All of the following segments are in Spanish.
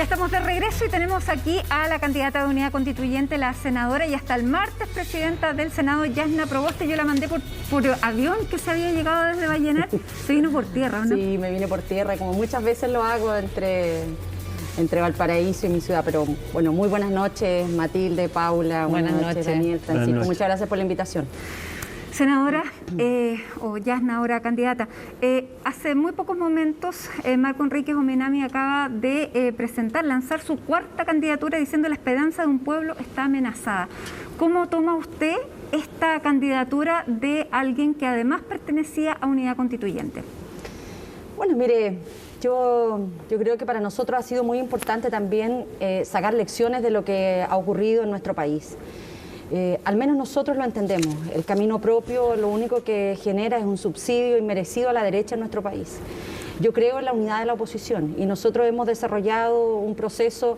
Ya estamos de regreso y tenemos aquí a la candidata de Unidad Constituyente, la senadora y hasta el martes presidenta del Senado, Yasna Proboste. Yo la mandé por avión, que se había llegado desde Vallenar. Se vino por tierra, ¿no? Sí, me vine por tierra, como muchas veces lo hago entre Valparaíso y mi ciudad. Pero bueno, muy buenas noches, Matilde, Paula, buenas noches, Daniel, Francisco. Muchas gracias por la invitación. Senadora, o Yasna ahora candidata, hace muy pocos momentos Marco Enríquez Ominami acaba de lanzar su cuarta candidatura diciendo la esperanza de un pueblo está amenazada. ¿Cómo toma usted esta candidatura de alguien que además pertenecía a Unidad Constituyente? Bueno, mire, yo creo que para nosotros ha sido muy importante también sacar lecciones de lo que ha ocurrido en nuestro país. Al menos nosotros lo entendemos. El camino propio lo único que genera es un subsidio inmerecido a la derecha en nuestro país. Yo creo en la unidad de la oposición y nosotros hemos desarrollado un proceso,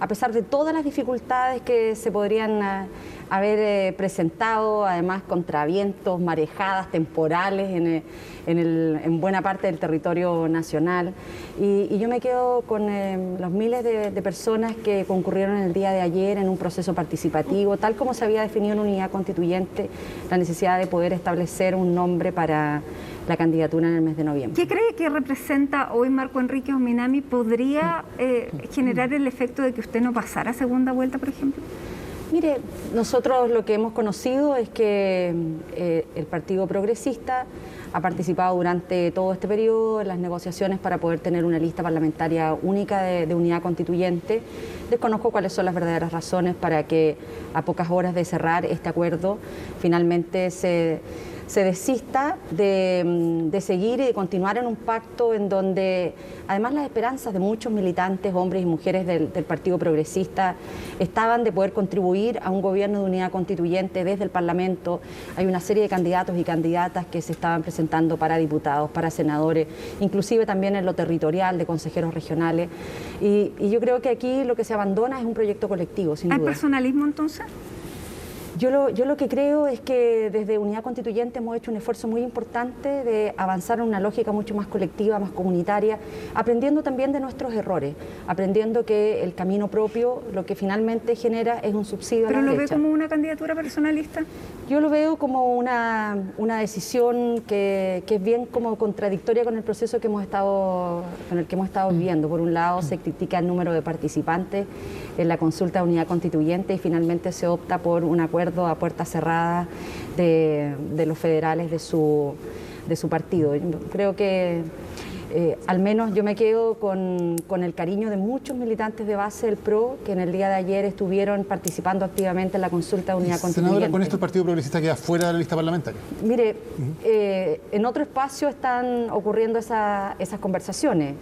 a pesar de todas las dificultades que se podrían haber presentado, además contra vientos, marejadas temporales en buena parte del territorio nacional. Y yo me quedo con los miles de personas que concurrieron el día de ayer en un proceso participativo, tal como se había definido en Unidad Constituyente, la necesidad de poder establecer un nombre para la candidatura en el mes de noviembre. ¿Qué cree que representa hoy Marco Enríquez Ominami? ¿Podría generar el efecto de que usted no pasara a segunda vuelta, por ejemplo? Mire, nosotros lo que hemos conocido es que el Partido Progresista ha participado durante todo este periodo en las negociaciones para poder tener una lista parlamentaria única de Unidad Constituyente. Desconozco cuáles son las verdaderas razones para que a pocas horas de cerrar este acuerdo finalmente se desista de seguir y de continuar en un pacto en donde además las esperanzas de muchos militantes, hombres y mujeres del Partido Progresista estaban de poder contribuir a un gobierno de unidad constituyente desde el Parlamento. Hay una serie de candidatos y candidatas que se estaban presentando para diputados, para senadores, inclusive también en lo territorial de consejeros regionales. Y yo creo que aquí lo que se abandona es un proyecto colectivo, sin duda. ¿Hay personalismo entonces? Yo lo que creo es que desde Unidad Constituyente hemos hecho un esfuerzo muy importante de avanzar en una lógica mucho más colectiva, más comunitaria, aprendiendo también de nuestros errores, aprendiendo que el camino propio lo que finalmente genera es un subsidio a la derecha. ¿Pero lo ve como una candidatura personalista? Yo lo veo como una decisión que es bien como contradictoria con el proceso con el que hemos estado viviendo. Por un lado se critica el número de participantes en la consulta de Unidad Constituyente y finalmente se opta por un acuerdo a puertas cerradas de los federales de su partido. Yo creo que al menos yo me quedo con el cariño de muchos militantes de base del PRO que en el día de ayer estuvieron participando activamente en la consulta de Unidad Constituyente. Senadora, ¿con esto el Partido Progresista queda fuera de la lista parlamentaria? Mire, en otro espacio están ocurriendo esas conversaciones.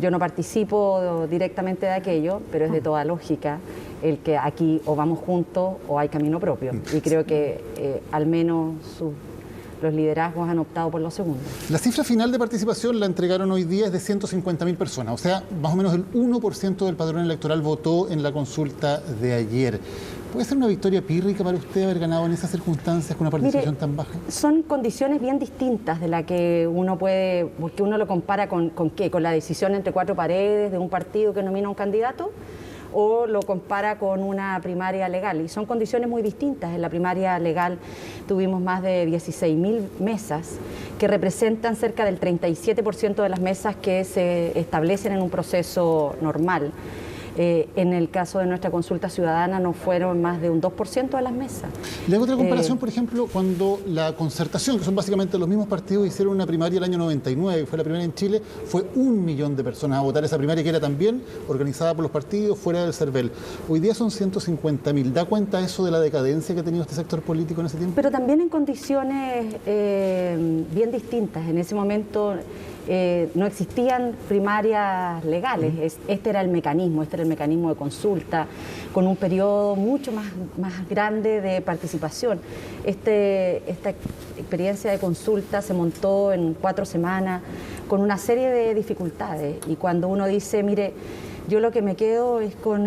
Yo no participo directamente de aquello, pero es de toda lógica el que aquí o vamos juntos o hay camino propio. Y creo que al menos los liderazgos han optado por lo segundo. La cifra final de participación la entregaron hoy día, es de 150.000 personas, o sea, más o menos el 1% del padrón electoral votó en la consulta de ayer. ¿Puede ser una victoria pírrica para usted haber ganado en esas circunstancias con una participación tan baja? Son condiciones bien distintas de la que uno puede, porque uno lo compara con ¿qué? Con la decisión entre cuatro paredes de un partido que nomina a un candidato, o lo compara con una primaria legal, y son condiciones muy distintas. En la primaria legal tuvimos más de 16.000 mesas que representan cerca del 37% de las mesas que se establecen en un proceso normal. En el caso de nuestra consulta ciudadana no fueron más de un 2% de las mesas. Le hago otra comparación, por ejemplo, cuando la Concertación, que son básicamente los mismos partidos, hicieron una primaria el año 99, que fue la primera en Chile, fue 1 millón de personas a votar esa primaria, que era también organizada por los partidos fuera del CERVEL. Hoy día son 150.000. ¿Da cuenta eso de la decadencia que ha tenido este sector político en ese tiempo? Pero también en condiciones bien distintas. En ese momento no existían primarias legales. Este era el mecanismo de consulta, con un periodo mucho más grande de participación. Esta experiencia de consulta se montó en 4 semanas con una serie de dificultades, y cuando uno dice, mire, yo lo que me quedo es con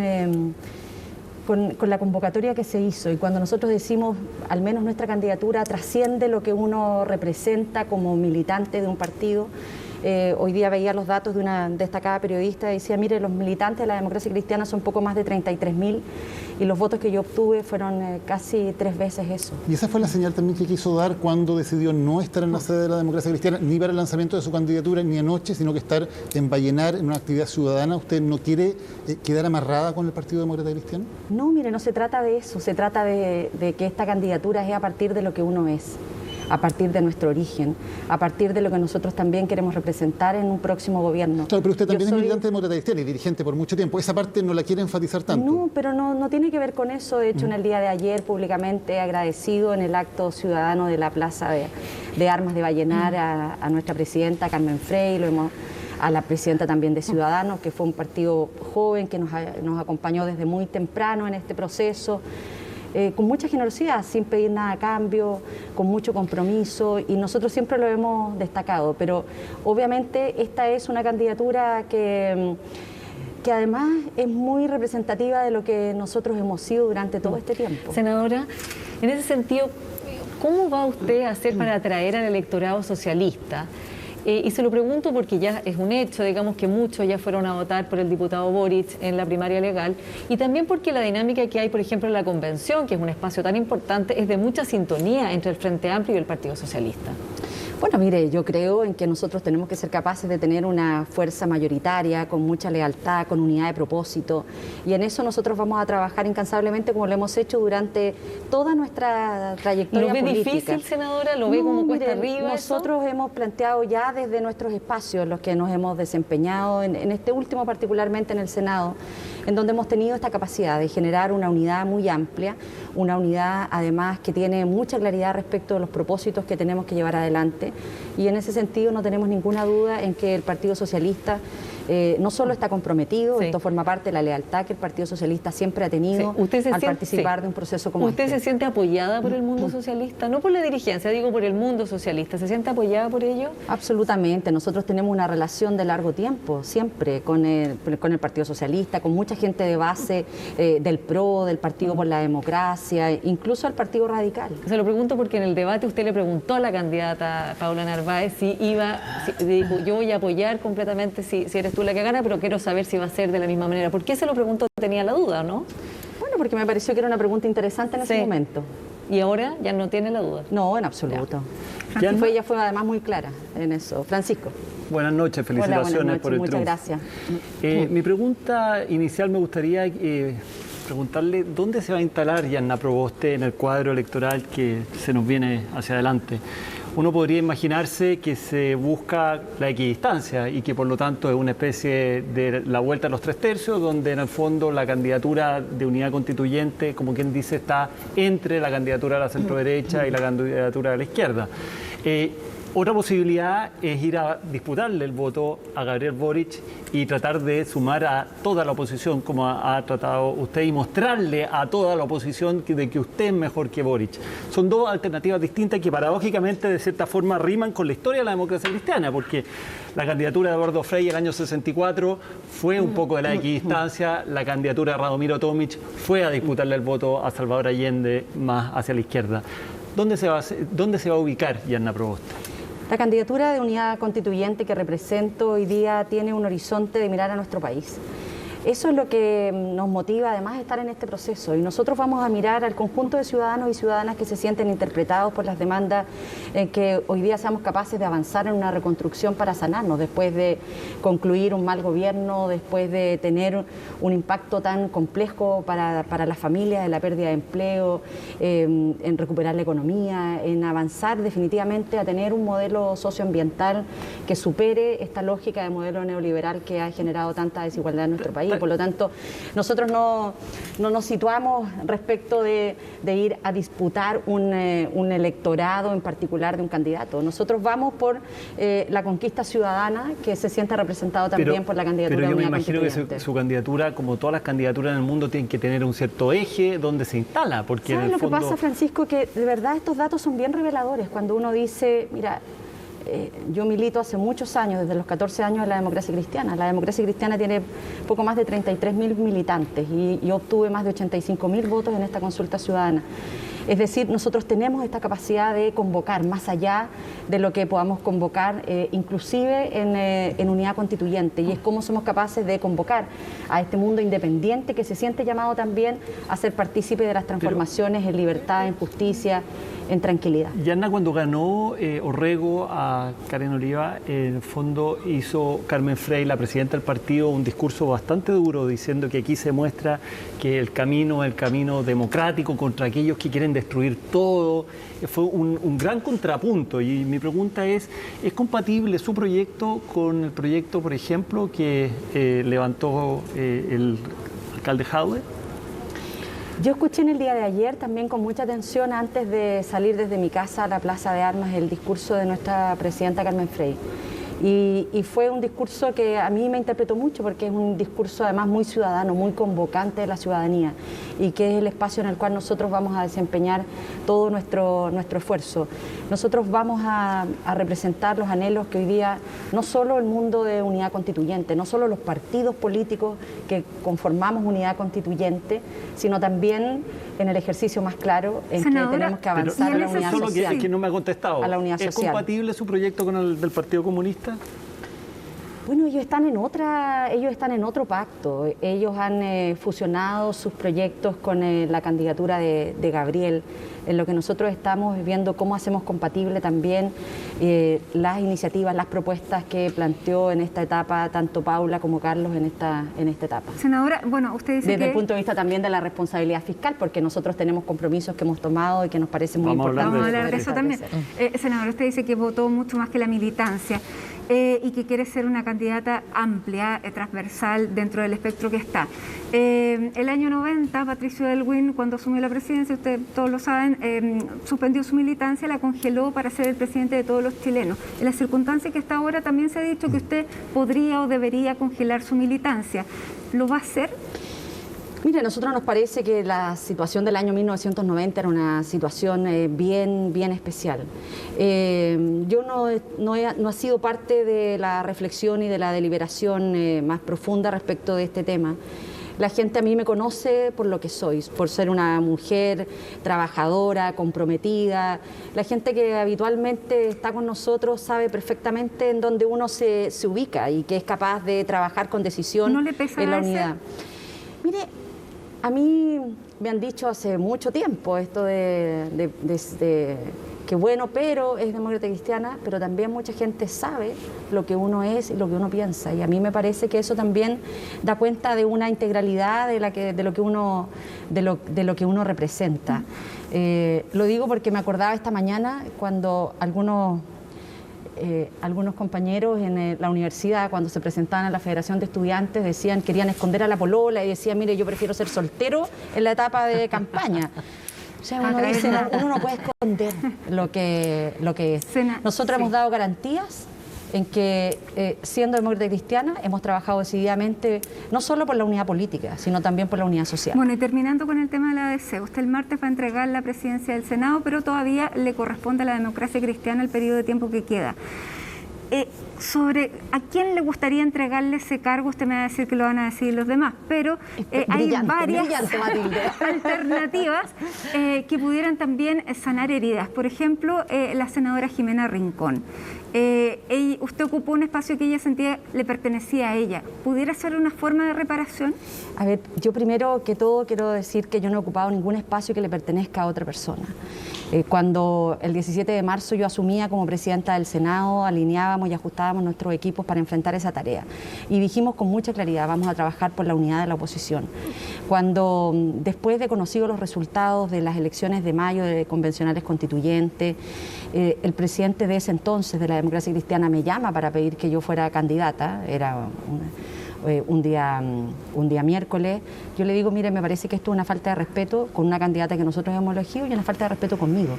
la convocatoria que se hizo, y cuando nosotros decimos, al menos nuestra candidatura trasciende lo que uno representa como militante de un partido, Hoy día veía los datos de una destacada periodista y decía, mire, los militantes de la democracia cristiana son poco más de 33.000 y los votos que yo obtuve fueron casi 3 veces eso. Y esa fue la señal también que quiso dar cuando decidió no estar en la sede de la democracia cristiana, ni para el lanzamiento de su candidatura, ni anoche, sino que estar en Vallenar, en una actividad ciudadana. ¿Usted no quiere quedar amarrada con el Partido Demócrata Cristiano? No, mire, no se trata de eso, se trata de que esta candidatura es a partir de lo que uno es, a partir de nuestro origen, a partir de lo que nosotros también queremos representar en un próximo gobierno. Claro, pero usted también es militante demócrata cristiana y dirigente por mucho tiempo. ¿Esa parte no la quiere enfatizar tanto? No, pero no tiene que ver con eso. De hecho, en el día de ayer públicamente he agradecido en el acto ciudadano de la Plaza de Armas de Vallenar a nuestra presidenta Carmen Frey, a la presidenta también de Ciudadanos, que fue un partido joven que nos acompañó desde muy temprano en este proceso. Con mucha generosidad, sin pedir nada a cambio, con mucho compromiso, y nosotros siempre lo hemos destacado, pero obviamente esta es una candidatura que además es muy representativa de lo que nosotros hemos sido durante todo este tiempo. Senadora, en ese sentido, ¿cómo va usted a hacer para atraer al electorado socialista? Y se lo pregunto porque ya es un hecho, digamos que muchos ya fueron a votar por el diputado Boric en la primaria legal, y también porque la dinámica que hay, por ejemplo, en la convención, que es un espacio tan importante, es de mucha sintonía entre el Frente Amplio y el Partido Socialista. Bueno, mire, yo creo en que nosotros tenemos que ser capaces de tener una fuerza mayoritaria, con mucha lealtad, con unidad de propósito, y en eso nosotros vamos a trabajar incansablemente como lo hemos hecho durante toda nuestra trayectoria política. ¿Lo ve difícil, senadora? ¿Lo ve como cuesta arriba? Nosotros hemos planteado ya desde nuestros espacios, los que nos hemos desempeñado, en este último particularmente en el Senado, en donde hemos tenido esta capacidad de generar una unidad muy amplia, una unidad además que tiene mucha claridad respecto de los propósitos que tenemos que llevar adelante, y en ese sentido no tenemos ninguna duda en que el Partido Socialista no solo está comprometido, sí, esto forma parte de la lealtad que el Partido Socialista siempre ha tenido al participar de un proceso como este. ¿Usted se siente apoyada por el mundo socialista? No por la dirigencia, digo por el mundo socialista. ¿Se siente apoyada por ello? Absolutamente. Nosotros tenemos una relación de largo tiempo, siempre, con el Partido Socialista, con mucha gente de base del PRO, del Partido por la Democracia, incluso al Partido Radical. Se lo pregunto porque en el debate usted le preguntó a la candidata Paula Narváez si dijo, yo voy a apoyar completamente si eres tú la que gana, pero quiero saber si va a ser de la misma manera. ¿Por qué se lo preguntó? Tenía la duda, ¿no? Bueno, porque me pareció que era una pregunta interesante en ese momento. ¿Y ahora ya no tiene la duda? No, en absoluto. Ella fue además muy clara en eso. Francisco. Buenas noches, felicitaciones. Hola, buenas noches, por el muchas triunfo. Gracias. Mi pregunta inicial me gustaría preguntarle dónde se va a instalar Yanna Proboste en el cuadro electoral que se nos viene hacia adelante. Uno podría imaginarse que se busca la equidistancia y que por lo tanto es una especie de la vuelta a los 3/3, donde en el fondo la candidatura de unidad constituyente, como quien dice, está entre la candidatura de la centroderecha y la candidatura de la izquierda. Otra posibilidad es ir a disputarle el voto a Gabriel Boric y tratar de sumar a toda la oposición, como ha tratado usted, y mostrarle a toda la oposición de que usted es mejor que Boric. Son dos alternativas distintas que paradójicamente de cierta forma riman con la historia de la democracia cristiana, porque la candidatura de Eduardo Frei el año 64 fue un poco de la equidistancia, la candidatura de Radomiro Tomic fue a disputarle el voto a Salvador Allende más hacia la izquierda. ¿Dónde se va a ubicar Yanna Proboste? La candidatura de unidad constituyente que represento hoy día tiene un horizonte de mirar a nuestro país. Eso es lo que nos motiva además a estar en este proceso, y nosotros vamos a mirar al conjunto de ciudadanos y ciudadanas que se sienten interpretados por las demandas en que hoy día seamos capaces de avanzar en una reconstrucción para sanarnos después de concluir un mal gobierno, después de tener un impacto tan complejo para las familias, en la pérdida de empleo, en recuperar la economía, en avanzar definitivamente a tener un modelo socioambiental que supere esta lógica de modelo neoliberal que ha generado tanta desigualdad en nuestro país. Por lo tanto, nosotros no nos situamos respecto de ir a disputar un electorado en particular de un candidato. Nosotros vamos por la conquista ciudadana que se siente representado también por la candidatura de unidad constituyente. Pero yo me imagino que su candidatura, como todas las candidaturas en el mundo, tienen que tener un cierto eje donde se instala. Porque ¿sabes lo que pasa, Francisco? Que de verdad estos datos son bien reveladores. Cuando uno dice, mira, yo milito hace muchos años, desde los 14 años, en la democracia cristiana. La democracia cristiana tiene poco más de 33.000 militantes y yo obtuve más de 85.000 votos en esta consulta ciudadana. Es decir, nosotros tenemos esta capacidad de convocar más allá de lo que podamos convocar, inclusive en unidad constituyente, y es cómo somos capaces de convocar a este mundo independiente que se siente llamado también a ser partícipe de las transformaciones en libertad, en justicia, en tranquilidad. Yanna, cuando ganó Orrego a Karen Oliva, en el fondo hizo Carmen Frey, la presidenta del partido, un discurso bastante duro diciendo que aquí se muestra que el camino es el camino democrático contra aquellos que quieren destruir todo. Fue un gran contrapunto, y mi pregunta ¿es compatible su proyecto con el proyecto, por ejemplo, que levantó el alcalde Jadwe? Yo escuché en el día de ayer también con mucha atención, antes de salir desde mi casa a la Plaza de Armas, el discurso de nuestra presidenta Carmen Frey. Y fue un discurso que a mí me interpretó mucho, porque es un discurso además muy ciudadano, muy convocante de la ciudadanía, y que es el espacio en el cual nosotros vamos a desempeñar todo nuestro esfuerzo. Nosotros vamos a representar los anhelos que hoy día, no solo el mundo de unidad constituyente, no solo los partidos políticos que conformamos unidad constituyente, sino también en el ejercicio más claro en que tenemos que avanzar a la unidad social. Que no me ha contestado. A la unidad social. ¿Es compatible su proyecto con el del Partido Comunista? Bueno, ellos están en otro pacto. Ellos han fusionado sus proyectos con la candidatura de Gabriel. En lo que nosotros estamos viendo cómo hacemos compatible también las iniciativas, las propuestas que planteó en esta etapa tanto Paula como Carlos en esta etapa. Senadora, bueno, usted dice desde el punto de vista también de la responsabilidad fiscal, porque nosotros tenemos compromisos que hemos tomado y que nos parece muy importante. Vamos a hablar de eso también. Senadora, usted dice que votó mucho más que la militancia y que quiere ser una candidata amplia, transversal dentro del espectro que está. El año 90, Patricio Aylwin, cuando asumió la presidencia, ustedes todos lo saben, suspendió su militancia, la congeló para ser el presidente de todos los chilenos. En la circunstancia que está ahora también se ha dicho que usted podría o debería congelar su militancia. ¿Lo va a hacer? Mire, a nosotros nos parece que la situación del año 1990 era una situación bien especial. Yo no he sido parte de la reflexión y de la deliberación más profunda respecto de este tema. La gente a mí me conoce por lo que soy, por ser una mujer trabajadora, comprometida. La gente que habitualmente está con nosotros sabe perfectamente en dónde uno se ubica y que es capaz de trabajar con decisión en la unidad. Mire, a mí me han dicho hace mucho tiempo esto de que bueno, pero es demócrata cristiana, pero también mucha gente sabe lo que uno es y lo que uno piensa. Y a mí me parece que eso también da cuenta de una integralidad de lo que uno representa. Lo digo porque me acordaba esta mañana cuando algunos compañeros en la universidad, cuando se presentaban a la Federación de Estudiantes, querían esconder a la polola y decían, mire, yo prefiero ser soltero en la etapa de campaña. O sea, uno dice, uno no puede esconder lo que es. Nosotros hemos dado garantías en que, siendo demócrata cristiana, hemos trabajado decididamente no solo por la unidad política, sino también por la unidad social. Bueno, y terminando con el tema de la ADC, usted el martes va a entregar la presidencia del Senado, pero todavía le corresponde a la democracia cristiana el periodo de tiempo que queda. Sobre a quién le gustaría entregarle ese cargo, usted me va a decir que lo van a decidir los demás, pero hay varias alternativas que pudieran también sanar heridas. Por ejemplo, la senadora Jimena Rincón. Usted ocupó un espacio que ella sentía le pertenecía a ella. ¿Pudiera ser una forma de reparación? A ver, yo primero que todo quiero decir que yo no he ocupado ningún espacio que le pertenezca a otra persona. Cuando el 17 de marzo yo asumía como presidenta del Senado, alineábamos y ajustábamos nuestros equipos para enfrentar esa tarea. Y dijimos con mucha claridad, vamos a trabajar por la unidad de la oposición. Cuando, después de conocidos los resultados de las elecciones de mayo de convencionales constituyentes, el presidente de ese entonces de la democracia cristiana me llama para pedir que yo fuera candidata, era un día miércoles. Yo le digo, mire, me parece que esto es una falta de respeto con una candidata que nosotros hemos elegido y una falta de respeto conmigo.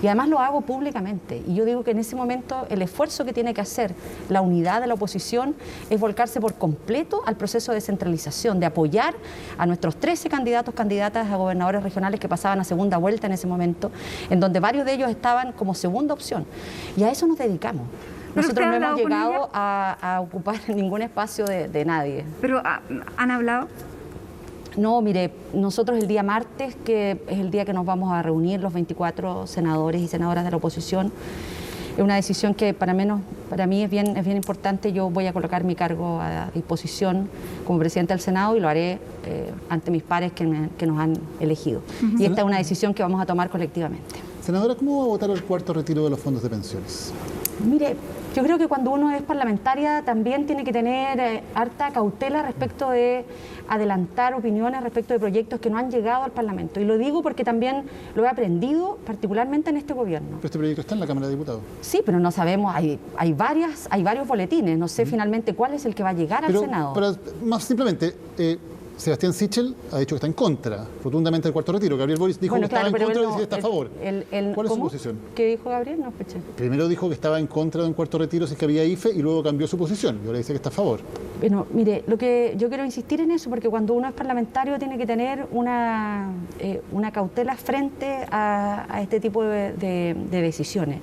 Y además lo hago públicamente. Y yo digo que en ese momento el esfuerzo que tiene que hacer la unidad de la oposición es volcarse por completo al proceso de descentralización, de apoyar a nuestros 13 candidatas a gobernadores regionales que pasaban a segunda vuelta en ese momento, en donde varios de ellos estaban como segunda opción. Y a eso nos dedicamos. Nosotros no hemos llegado a ocupar ningún espacio de nadie. ¿Pero han hablado? No, mire, nosotros el día martes, que es el día que nos vamos a reunir los 24 senadores y senadoras de la oposición, es una decisión que para mí es bien importante. Yo voy a colocar mi cargo a disposición como presidente del Senado y lo haré ante mis pares que nos han elegido. Y esta es una decisión que vamos a tomar colectivamente. Senadora, ¿cómo va a votar el cuarto retiro de los fondos de pensiones? Mire, yo creo que cuando uno es parlamentaria también tiene que tener harta cautela respecto de adelantar opiniones respecto de proyectos que no han llegado al Parlamento. Y lo digo porque también lo he aprendido particularmente en este gobierno. Pero este proyecto está en la Cámara de Diputados. Sí, pero no sabemos, hay varios boletines, no sé finalmente cuál es el que va a llegar al Senado. Pero más simplemente, Sebastián Sichel ha dicho que está en contra rotundamente del cuarto retiro. Gabriel Boric dijo que estaba en contra y dice que está a favor. ¿Cuál es su posición? ¿Qué dijo Gabriel? No escuché. Primero dijo que estaba en contra de un cuarto retiro si es que había IFE y luego cambió su posición. Y ahora dice que está a favor. Bueno, mire, lo que yo quiero insistir en eso, porque cuando uno es parlamentario tiene que tener una cautela frente a este tipo de decisiones.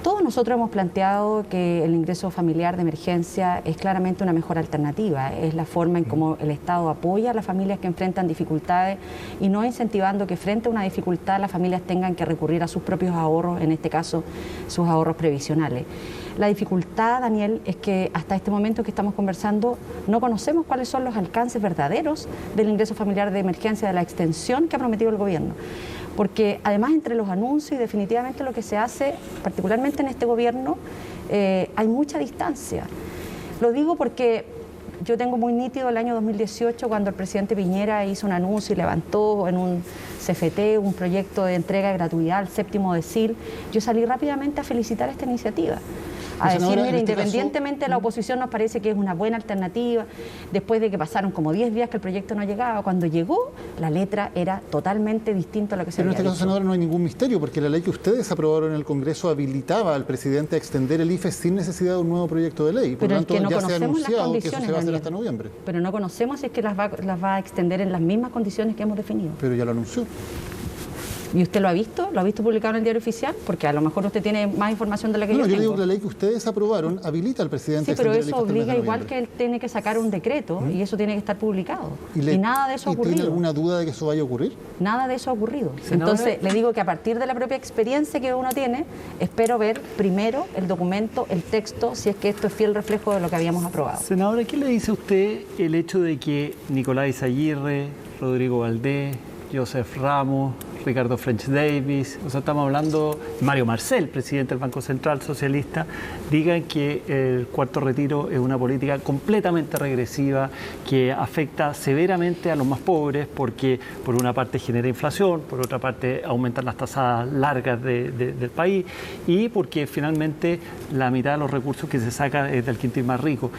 Todos nosotros hemos planteado que el ingreso familiar de emergencia es claramente una mejor alternativa, es la forma en cómo el Estado apoya a las familias que enfrentan dificultades y no incentivando que frente a una dificultad las familias tengan que recurrir a sus propios ahorros, en este caso sus ahorros previsionales. La dificultad, Daniel, es que hasta este momento que estamos conversando no conocemos cuáles son los alcances verdaderos del ingreso familiar de emergencia, de la extensión que ha prometido el gobierno. Porque además entre los anuncios y definitivamente lo que se hace, particularmente en este gobierno, hay mucha distancia. Lo digo porque yo tengo muy nítido el año 2018 cuando el presidente Piñera hizo un anuncio y levantó en un CFT un proyecto de entrega de gratuidad al séptimo decil. Yo salí rápidamente a felicitar esta iniciativa. A decir, mire, independientemente de la oposición nos parece que es una buena alternativa, después de que pasaron como 10 días que el proyecto no llegaba, cuando llegó la letra era totalmente distinta a lo que se había dicho. Pero en este caso, senadora, no hay ningún misterio, porque la ley que ustedes aprobaron en el Congreso habilitaba al presidente a extender el IFE sin necesidad de un nuevo proyecto de ley. Por lo tanto, ya se ha anunciado que eso se va a hacer hasta noviembre. Pero no conocemos si es que las va a extender en las mismas condiciones que hemos definido. Pero ya lo anunció. ¿Y usted lo ha visto? ¿Lo ha visto publicado en el Diario Oficial? Porque a lo mejor usted tiene más información de la que yo tengo. Yo digo que la ley que ustedes aprobaron habilita al presidente a extender el IFE. Sí, pero eso obliga igual que él tiene que sacar un decreto y eso tiene que estar publicado. Y nada de eso ha ocurrido. ¿Tiene alguna duda de que eso vaya a ocurrir? Nada de eso ha ocurrido. Entonces, le digo que a partir de la propia experiencia que uno tiene, espero ver primero el documento, el texto, si es que esto es fiel reflejo de lo que habíamos aprobado. Senadora, ¿qué le dice a usted el hecho de que Nicolás Aguirre, Rodrigo Valdés, Joseph Ramos, Ricardo French Davis, o sea, estamos hablando, Mario Marcel, presidente del Banco Central Socialista, digan que el cuarto retiro es una política completamente regresiva que afecta severamente a los más pobres porque por una parte genera inflación, por otra parte aumentan las tasas largas del país y porque finalmente la mitad de los recursos que se saca es del quintil más rico?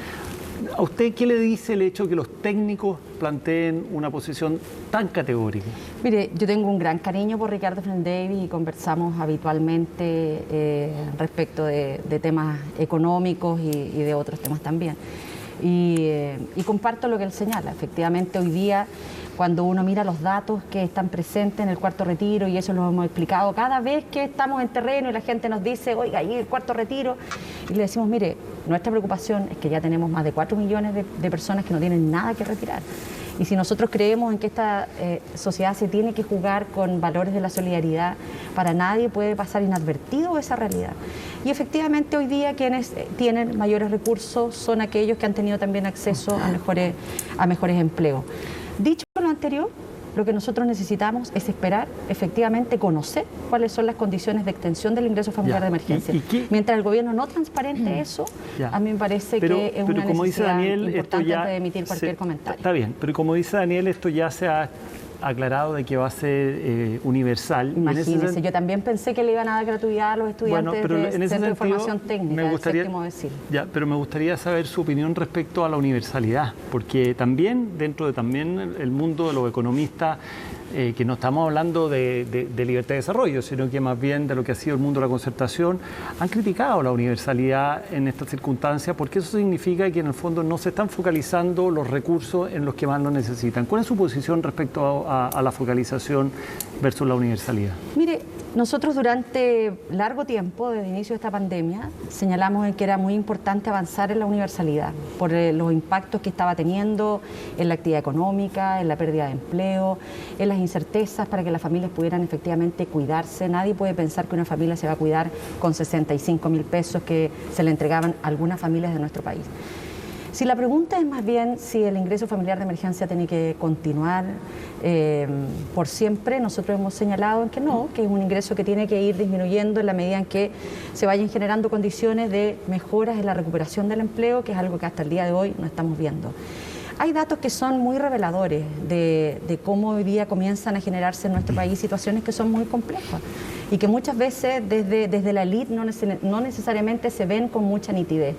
¿A usted qué le dice el hecho de que los técnicos planteen una posición tan categórica? Mire, yo tengo un gran cariño por Ricardo French Davis y conversamos habitualmente respecto de temas económicos y de otros temas también. Y comparto lo que él señala. Efectivamente, hoy día, cuando uno mira los datos que están presentes en el cuarto retiro, y eso lo hemos explicado cada vez que estamos en terreno y la gente nos dice, oiga, ahí el cuarto retiro, y le decimos, mire, nuestra preocupación es que ya tenemos más de 4 millones de personas que no tienen nada que retirar. Y si nosotros creemos en que esta sociedad se tiene que jugar con valores de la solidaridad, para nadie puede pasar inadvertido esa realidad. Y efectivamente hoy día quienes tienen mayores recursos son aquellos que han tenido también acceso a mejores empleos. Dicho lo anterior, lo que nosotros necesitamos es esperar, efectivamente, conocer cuáles son las condiciones de extensión del ingreso familiar de emergencia. Mientras el gobierno no transparente eso, a mí me parece que es una necesidad importante de emitir cualquier comentario. Está bien, pero como dice Daniel, esto ya se ha aclarado de que va a ser universal. Imagínese, yo también pensé que le iban a dar gratuidad a los estudiantes de Centro de Formación Técnica, me gustaría, pero me gustaría saber su opinión respecto a la universalidad, porque también dentro de el mundo de los economistas, que no estamos hablando de libertad de desarrollo, sino que más bien de lo que ha sido el mundo de la concertación, han criticado la universalidad en estas circunstancias porque eso significa que en el fondo no se están focalizando los recursos en los que más lo necesitan. ¿Cuál es su posición respecto a la focalización versus la universalidad? Mire, Nosotros durante largo tiempo, desde el inicio de esta pandemia, señalamos en que era muy importante avanzar en la universalidad por los impactos que estaba teniendo en la actividad económica, en la pérdida de empleo, en las incertezas para que las familias pudieran efectivamente cuidarse. Nadie puede pensar que una familia se va a cuidar con 65.000 pesos que se le entregaban a algunas familias de nuestro país. Si la pregunta es más bien si el ingreso familiar de emergencia tiene que continuar por siempre, nosotros hemos señalado en que no, que es un ingreso que tiene que ir disminuyendo en la medida en que se vayan generando condiciones de mejoras en la recuperación del empleo, que es algo que hasta el día de hoy no estamos viendo. Hay datos que son muy reveladores de cómo hoy día comienzan a generarse en nuestro país situaciones que son muy complejas y que muchas veces desde la élite no necesariamente se ven con mucha nitidez.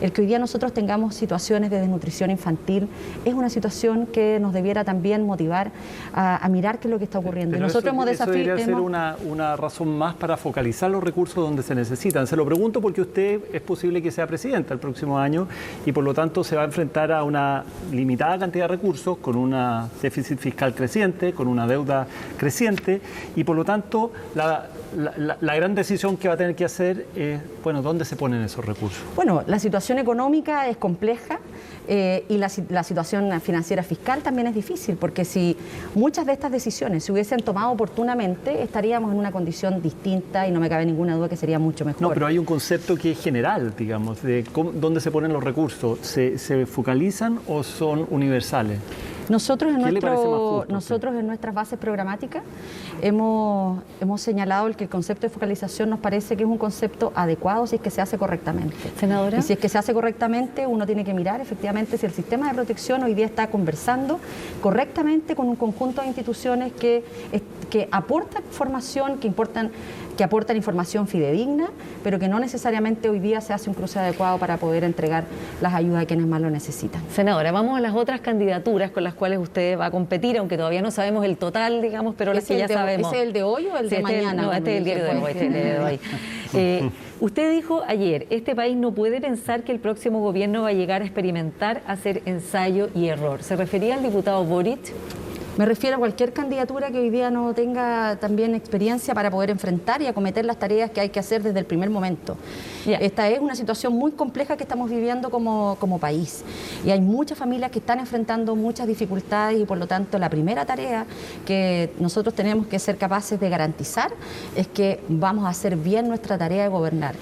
El que hoy día nosotros tengamos situaciones de desnutrición infantil es una situación que nos debiera también motivar a mirar qué es lo que está ocurriendo. Pero nosotros eso debería ser una razón más para focalizar los recursos donde se necesitan. Se lo pregunto porque usted es posible que sea presidenta el próximo año y por lo tanto se va a enfrentar a una limitada cantidad de recursos, con un déficit fiscal creciente, con una deuda creciente y por lo tanto la gran decisión que va a tener que hacer es, bueno, ¿dónde se ponen esos recursos? Bueno, la situación económica es compleja y la situación financiera fiscal también es difícil, porque si muchas de estas decisiones se hubiesen tomado oportunamente, estaríamos en una condición distinta y no me cabe ninguna duda que sería mucho mejor. No, pero hay un concepto que es general, digamos, de dónde se ponen los recursos. ¿Se focalizan o son universales? Nosotros en nuestras bases programáticas hemos señalado que el concepto de focalización nos parece que es un concepto adecuado si es que se hace correctamente. Senadora. Y si es que se hace correctamente, uno tiene que mirar efectivamente si el sistema de protección hoy día está conversando correctamente con un conjunto de instituciones que aportan información, que aportan información fidedigna, pero que no necesariamente hoy día se hace un cruce adecuado para poder entregar las ayudas a quienes más lo necesitan. Senadora, vamos a las otras candidaturas con las cuales usted va a competir, aunque todavía no sabemos el total, digamos, pero las que ya sabemos. ¿Ese es el de hoy o el de mañana? No, este es el diario de hoy. Usted dijo ayer, este país no puede pensar que el próximo gobierno va a llegar a experimentar, hacer ensayo y error. ¿Se refería al diputado Boric? Me refiero a cualquier candidatura que hoy día no tenga también experiencia para poder enfrentar y acometer las tareas que hay que hacer desde el primer momento. Esta es una situación muy compleja que estamos viviendo como país y hay muchas familias que están enfrentando muchas dificultades y por lo tanto la primera tarea que nosotros tenemos que ser capaces de garantizar es que vamos a hacer bien nuestra tarea de gobernar.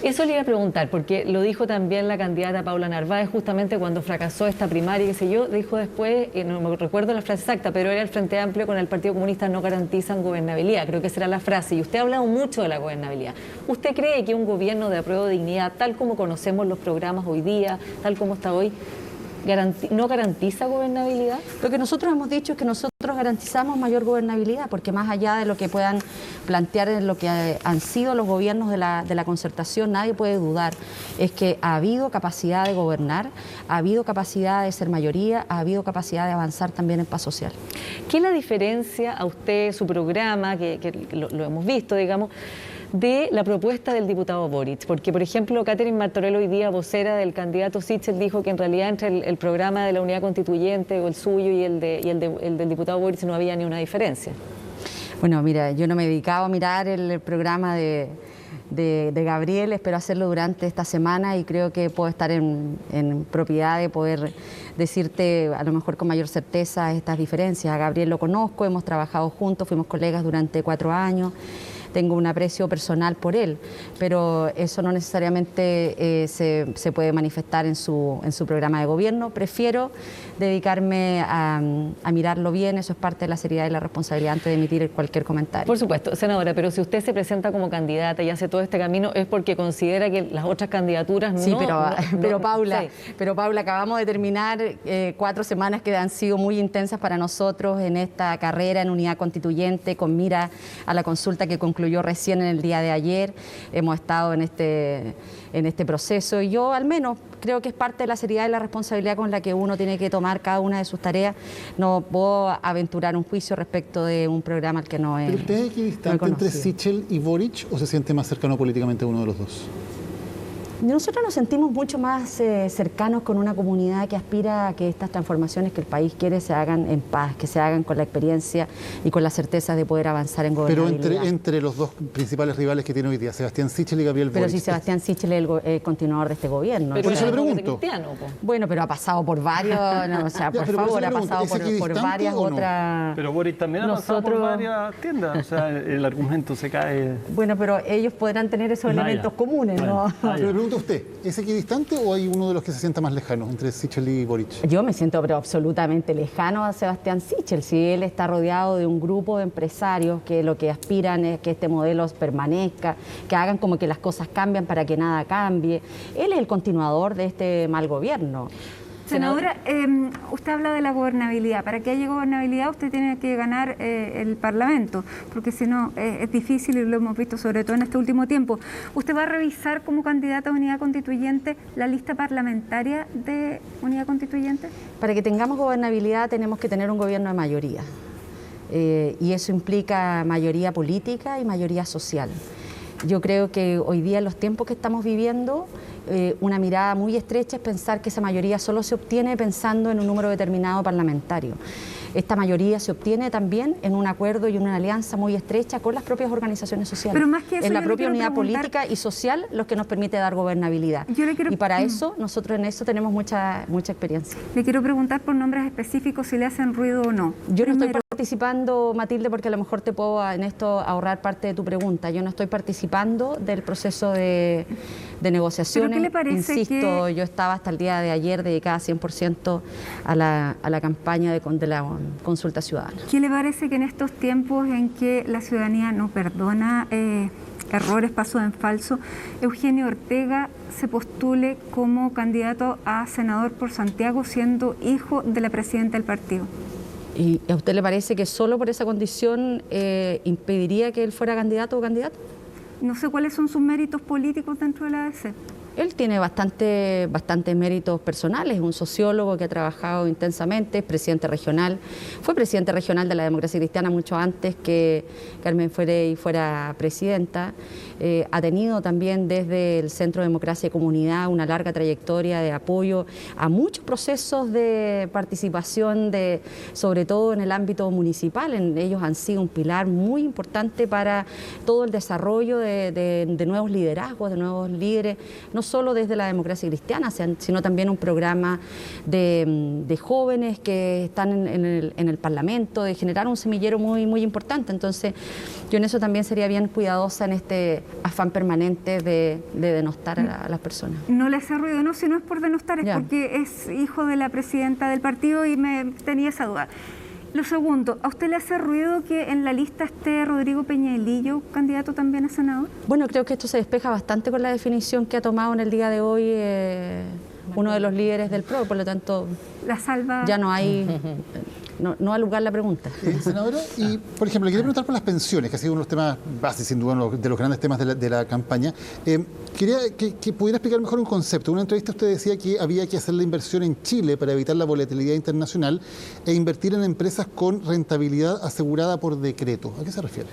Eso le iba a preguntar, porque lo dijo también la candidata Paula Narváez justamente cuando fracasó esta primaria, qué sé yo, dijo después, no me recuerdo la frase exacta, pero era el Frente Amplio con el Partido Comunista no garantizan gobernabilidad, creo que esa era la frase, y usted ha hablado mucho de la gobernabilidad. ¿Usted cree que un gobierno de apruebo de dignidad, tal como conocemos los programas hoy día, tal como está hoy, no garantiza gobernabilidad? Lo que nosotros hemos dicho es que nosotros garantizamos mayor gobernabilidad, porque más allá de lo que puedan plantear en lo que han sido los gobiernos de la concertación, nadie puede dudar, es que ha habido capacidad de gobernar, ha habido capacidad de ser mayoría, ha habido capacidad de avanzar también en paz social. ¿Qué le diferencia a usted su programa, que lo hemos visto, digamos, de la propuesta del diputado Boric? Porque, por ejemplo, Catherine Martorell, hoy día vocera del candidato Sichel, dijo que en realidad entre el programa de la Unidad Constituyente o el suyo y el del diputado Boric no había ni una diferencia. Bueno, mira, yo no me he dedicado a mirar el programa de Gabriel, espero hacerlo durante esta semana y creo que puedo estar en propiedad de poder decirte a lo mejor con mayor certeza estas diferencias. A Gabriel lo conozco, hemos trabajado juntos, fuimos colegas durante 4 años. Tengo un aprecio personal por él, pero eso no necesariamente se puede manifestar en su programa de gobierno. Prefiero dedicarme a mirarlo bien, eso es parte de la seriedad y la responsabilidad antes de emitir cualquier comentario. Por supuesto, senadora, pero si usted se presenta como candidata y hace todo este camino es porque considera que las otras candidaturas no... Sí, pero Paula, acabamos de terminar 4 semanas que han sido muy intensas para nosotros en esta carrera en unidad constituyente, con mira a la consulta que concluyó recién en el día de ayer. Hemos estado en este proceso y yo al menos creo que es parte de la seriedad y la responsabilidad con la que uno tiene que tomar cada una de sus tareas. No puedo aventurar un juicio respecto de un programa al que no es. ¿Pero usted es equidistante entre Sichel y Boric o se siente más cercano políticamente a uno de los dos? Nosotros nos sentimos mucho más cercanos con una comunidad que aspira a que estas transformaciones que el país quiere se hagan en paz, que se hagan con la experiencia y con la certeza de poder avanzar en gobernabilidad. Pero entre los dos principales rivales que tiene hoy día, Sebastián Sichel y Gabriel Boric. Pero si Sebastián Sichel es el continuador de este gobierno. Pero por eso le pregunto. Bueno, pero ha pasado por varios, no, o sea, por favor, ha pasado por varias otras... Pero Boric también ha pasado por varias tiendas, o sea, el argumento se cae... Bueno, pero ellos podrán tener esos elementos comunes, ¿no? Pero le pregunto a usted, ¿es equidistante o hay uno de los que se sienta más lejano entre Sichel y Boric? Yo me siento pero absolutamente lejano a Sebastián Sichel, si él está rodeado de un grupo de empresarios que lo que aspiran es que este modelo permanezca, que hagan como que las cosas cambian para que nada cambie. Él es el continuador de este mal gobierno. Senadora, usted habla de la gobernabilidad. Para que haya gobernabilidad usted tiene que ganar el Parlamento, porque si no es difícil y lo hemos visto sobre todo en este último tiempo. ¿Usted va a revisar como candidata a Unidad Constituyente la lista parlamentaria de Unidad Constituyente? Para que tengamos gobernabilidad tenemos que tener un gobierno de mayoría. Y eso implica mayoría política y mayoría social. Yo creo que hoy día en los tiempos que estamos viviendo, una mirada muy estrecha es pensar que esa mayoría solo se obtiene pensando en un número determinado parlamentario. Esta mayoría se obtiene también en un acuerdo y una alianza muy estrecha con las propias organizaciones sociales. Pero más que eso, es la propia unidad política y social lo que nos permite dar gobernabilidad. Y para eso, nosotros en eso tenemos mucha experiencia. Le quiero preguntar por nombres específicos si le hacen ruido o no. Yo no estoy participando, Matilde, porque a lo mejor te puedo en esto ahorrar parte de tu pregunta. Yo no estoy participando del proceso de negociaciones. ¿Pero qué le parece? Insisto, yo estaba hasta el día de ayer dedicada 100% a la campaña de la consulta ciudadana. ¿Qué le parece que en estos tiempos en que la ciudadanía no perdona errores, pasos en falso, Eugenio Ortega se postule como candidato a senador por Santiago siendo hijo de la presidenta del partido? ¿Y a usted le parece que solo por esa condición impediría que él fuera candidato o candidata? No sé cuáles son sus méritos políticos dentro de la ADC. Él tiene bastantes méritos personales, es un sociólogo que ha trabajado intensamente, es presidente regional, fue presidente regional de la Democracia Cristiana mucho antes que Carmen Frey fuera presidenta, ha tenido también desde el Centro de Democracia y Comunidad una larga trayectoria de apoyo a muchos procesos de participación, sobre todo en el ámbito municipal. Ellos han sido un pilar muy importante para todo el desarrollo de nuevos liderazgos, de nuevos líderes, no solo desde la Democracia Cristiana, sino también un programa de jóvenes que están en el Parlamento, de generar un semillero muy importante. Entonces, yo en eso también sería bien cuidadosa en este afán permanente de denostar a las personas. No le hace ruido, no, si no es por denostar, es porque es hijo de la presidenta del partido y me tenía esa duda. Lo segundo, ¿a usted le hace ruido que en la lista esté Rodrigo Peñailillo, candidato también a senador? Bueno, creo que esto se despeja bastante con la definición que ha tomado en el día de hoy uno de los líderes del PRO, por lo tanto, la salva. Ya no hay... No ha lugar la pregunta. Senadora, y por ejemplo, le quería preguntar por las pensiones, que ha sido uno de los temas bases, sin duda, uno de los grandes temas de la campaña. Quería que pudiera explicar mejor un concepto. En una entrevista usted decía que había que hacer la inversión en Chile para evitar la volatilidad internacional e invertir en empresas con rentabilidad asegurada por decreto. ¿A qué se refiere?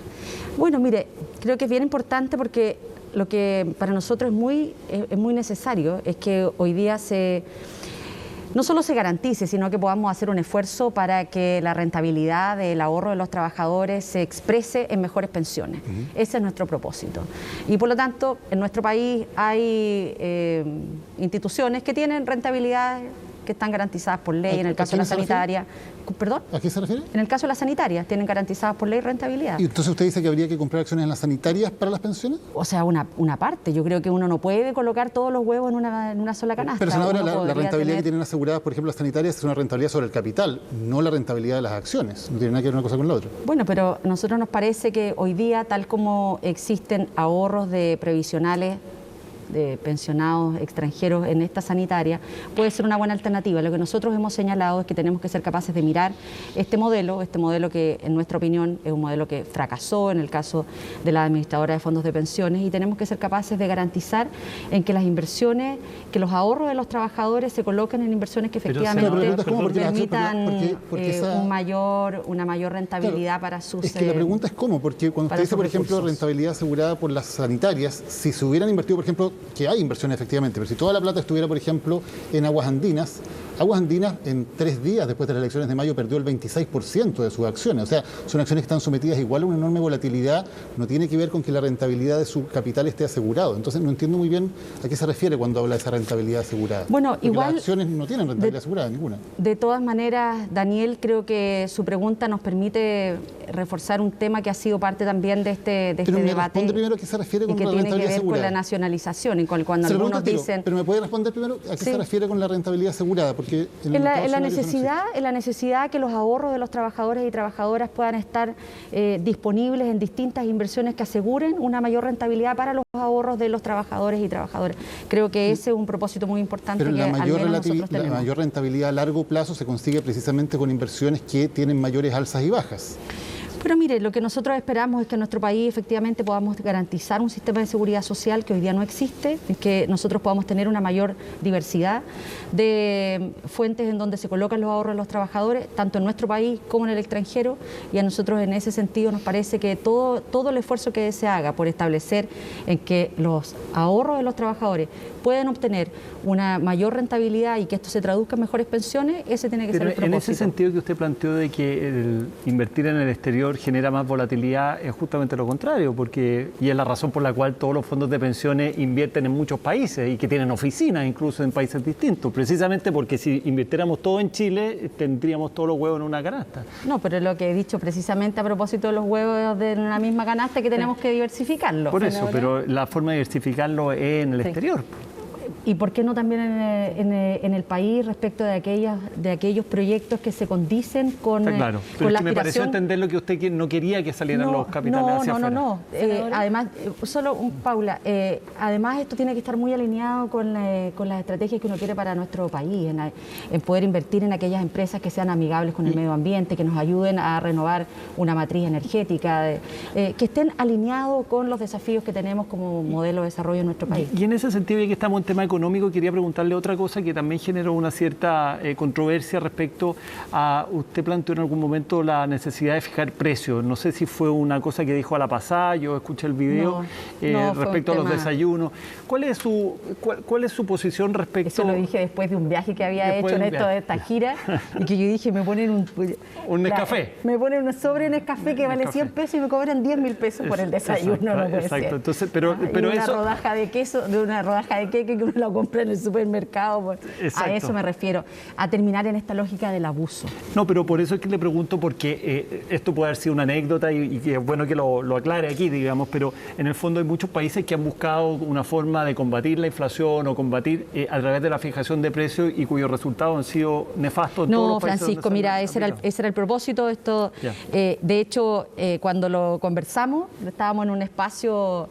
Bueno, mire, creo que es bien importante porque lo que para nosotros es muy necesario es que hoy día no solo se garantice, sino que podamos hacer un esfuerzo para que la rentabilidad del ahorro de los trabajadores se exprese en mejores pensiones. Ese es nuestro propósito. Y por lo tanto, en nuestro país hay instituciones que tienen rentabilidad que están garantizadas por ley, en el caso de la sanitaria. ¿Perdón? ¿A qué se refiere? En el caso de las sanitarias, tienen garantizadas por ley rentabilidad. ¿Y entonces usted dice que habría que comprar acciones en las sanitarias para las pensiones? O sea, una parte. Yo creo que uno no puede colocar todos los huevos en una sola canasta. Pero senadora, la rentabilidad que tienen aseguradas, por ejemplo, las sanitarias es una rentabilidad sobre el capital, no la rentabilidad de las acciones. No tiene nada que ver una cosa con la otra. Bueno, pero a nosotros nos parece que hoy día, tal como existen ahorros de previsionales de pensionados extranjeros en esta sanitaria, puede ser una buena alternativa. Lo que nosotros hemos señalado es que tenemos que ser capaces de mirar este modelo que en nuestra opinión es un modelo que fracasó en el caso de la administradora de fondos de pensiones, y tenemos que ser capaces de garantizar en que las inversiones, que los ahorros de los trabajadores se coloquen en inversiones que efectivamente permitan una mayor rentabilidad para sus... Es que la pregunta es cómo, porque cuando usted dice, por ejemplo, rentabilidad asegurada por las sanitarias, si se hubieran invertido, por ejemplo, que hay inversiones efectivamente, pero si toda la plata estuviera, por ejemplo, en Aguas Andinas en 3 días después de las elecciones de mayo perdió el 26% de sus acciones. O sea, son acciones que están sometidas igual a una enorme volatilidad, no tiene que ver con que la rentabilidad de su capital esté asegurado. Entonces no entiendo muy bien a qué se refiere cuando habla de esa rentabilidad asegurada. Bueno, porque igual las acciones no tienen rentabilidad asegurada ninguna. De todas maneras, Daniel, creo que su pregunta nos permite reforzar un tema que ha sido parte también de este pero me debate. Responde primero a qué se refiere con y que la tiene que rentabilidad ver asegurada. con la nacionalización y cuando Se lo algunos pregunto, dicen... pero me puede responder primero a qué se refiere con la rentabilidad asegurada, porque En la necesidad que los ahorros de los trabajadores y trabajadoras puedan estar disponibles en distintas inversiones que aseguren una mayor rentabilidad para los ahorros de los trabajadores y trabajadoras. Creo que ese es un propósito muy importante. Pero que la la mayor rentabilidad a largo plazo se consigue precisamente con inversiones que tienen mayores alzas y bajas. Pero mire, lo que nosotros esperamos es que en nuestro país efectivamente podamos garantizar un sistema de seguridad social que hoy día no existe, que nosotros podamos tener una mayor diversidad de fuentes en donde se colocan los ahorros de los trabajadores, tanto en nuestro país como en el extranjero, y a nosotros en ese sentido nos parece que todo el esfuerzo que se haga por establecer en que los ahorros de los trabajadores pueden obtener una mayor rentabilidad y que esto se traduzca en mejores pensiones, ese tiene que ser el propósito. En ese sentido que usted planteó de que el invertir en el exterior genera más volatilidad, es justamente lo contrario, y es la razón por la cual todos los fondos de pensiones invierten en muchos países y que tienen oficinas incluso en países distintos, precisamente porque si invirtiéramos todo en Chile, tendríamos todos los huevos en una canasta. No, pero lo que he dicho precisamente a propósito de los huevos de una misma canasta es que tenemos que diversificarlo. Por eso, pero la forma de diversificarlo es en el exterior. ¿Y por qué no también en el país respecto de aquellos proyectos que se condicen con, claro, pero con la es que me pareció aspiración? Entender lo que usted no quería que salieran los capitales hacia afuera. No. Además, Paula, además esto tiene que estar muy alineado con las estrategias que uno quiere para nuestro país, en poder invertir en aquellas empresas que sean amigables con el medio ambiente, que nos ayuden a renovar una matriz energética, que estén alineados con los desafíos que tenemos como modelo de desarrollo en nuestro país. Y en ese sentido, ya que estamos en tema económico, quería preguntarle otra cosa que también generó una cierta controversia respecto a, usted planteó en algún momento la necesidad de fijar precios. No sé si fue una cosa que dijo a la pasada, yo escuché el video respecto a los desayunos. ¿Cuál es su posición respecto? Eso lo dije después de un viaje que había hecho en esta gira y que yo dije, me ponen un Nescafé. Me ponen un sobre Nescafé que vale 100 pesos y me cobran 10.000 pesos por el desayuno. Exacto, no puede ser. Entonces, pero una eso... rodaja de queso, de una rodaja de queque que uno lo compra en el supermercado. A eso me refiero, a terminar en esta lógica del abuso. No, pero por eso es que le pregunto, porque esto puede haber sido una anécdota y es bueno que lo aclare aquí, digamos, pero en el fondo hay muchos países que han buscado una forma de combatir la inflación o combatir a través de la fijación de precios y cuyos resultados han sido nefastos en todos los países. Francisco, mira, ese era el propósito de esto. De hecho, cuando lo conversamos, estábamos en un espacio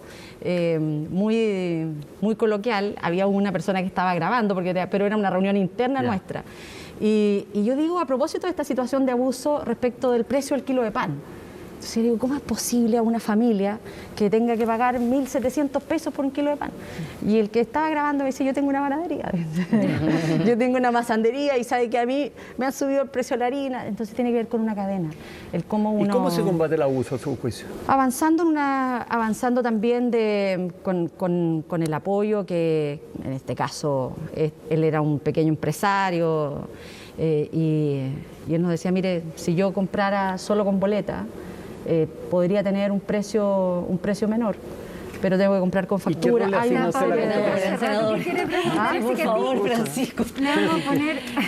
muy coloquial, había una persona que estaba grabando, pero era una reunión interna nuestra. Y yo digo, a propósito de esta situación de abuso respecto del precio del kilo de pan, entonces yo digo, ¿cómo es posible a una familia que tenga que pagar 1.700 pesos por un kilo de pan? Y el que estaba grabando me dice, yo tengo una panadería, yo tengo una masandería y sabe que a mí me han subido el precio de la harina. Entonces tiene que ver con una cadena. ¿Y cómo se combate el abuso a su juicio? Avanzando también con el apoyo que, en este caso, él era un pequeño empresario y él nos decía, mire, si yo comprara solo con boleta, podría tener un precio menor, pero tengo que comprar con factura. Hay una por favor, Francisco.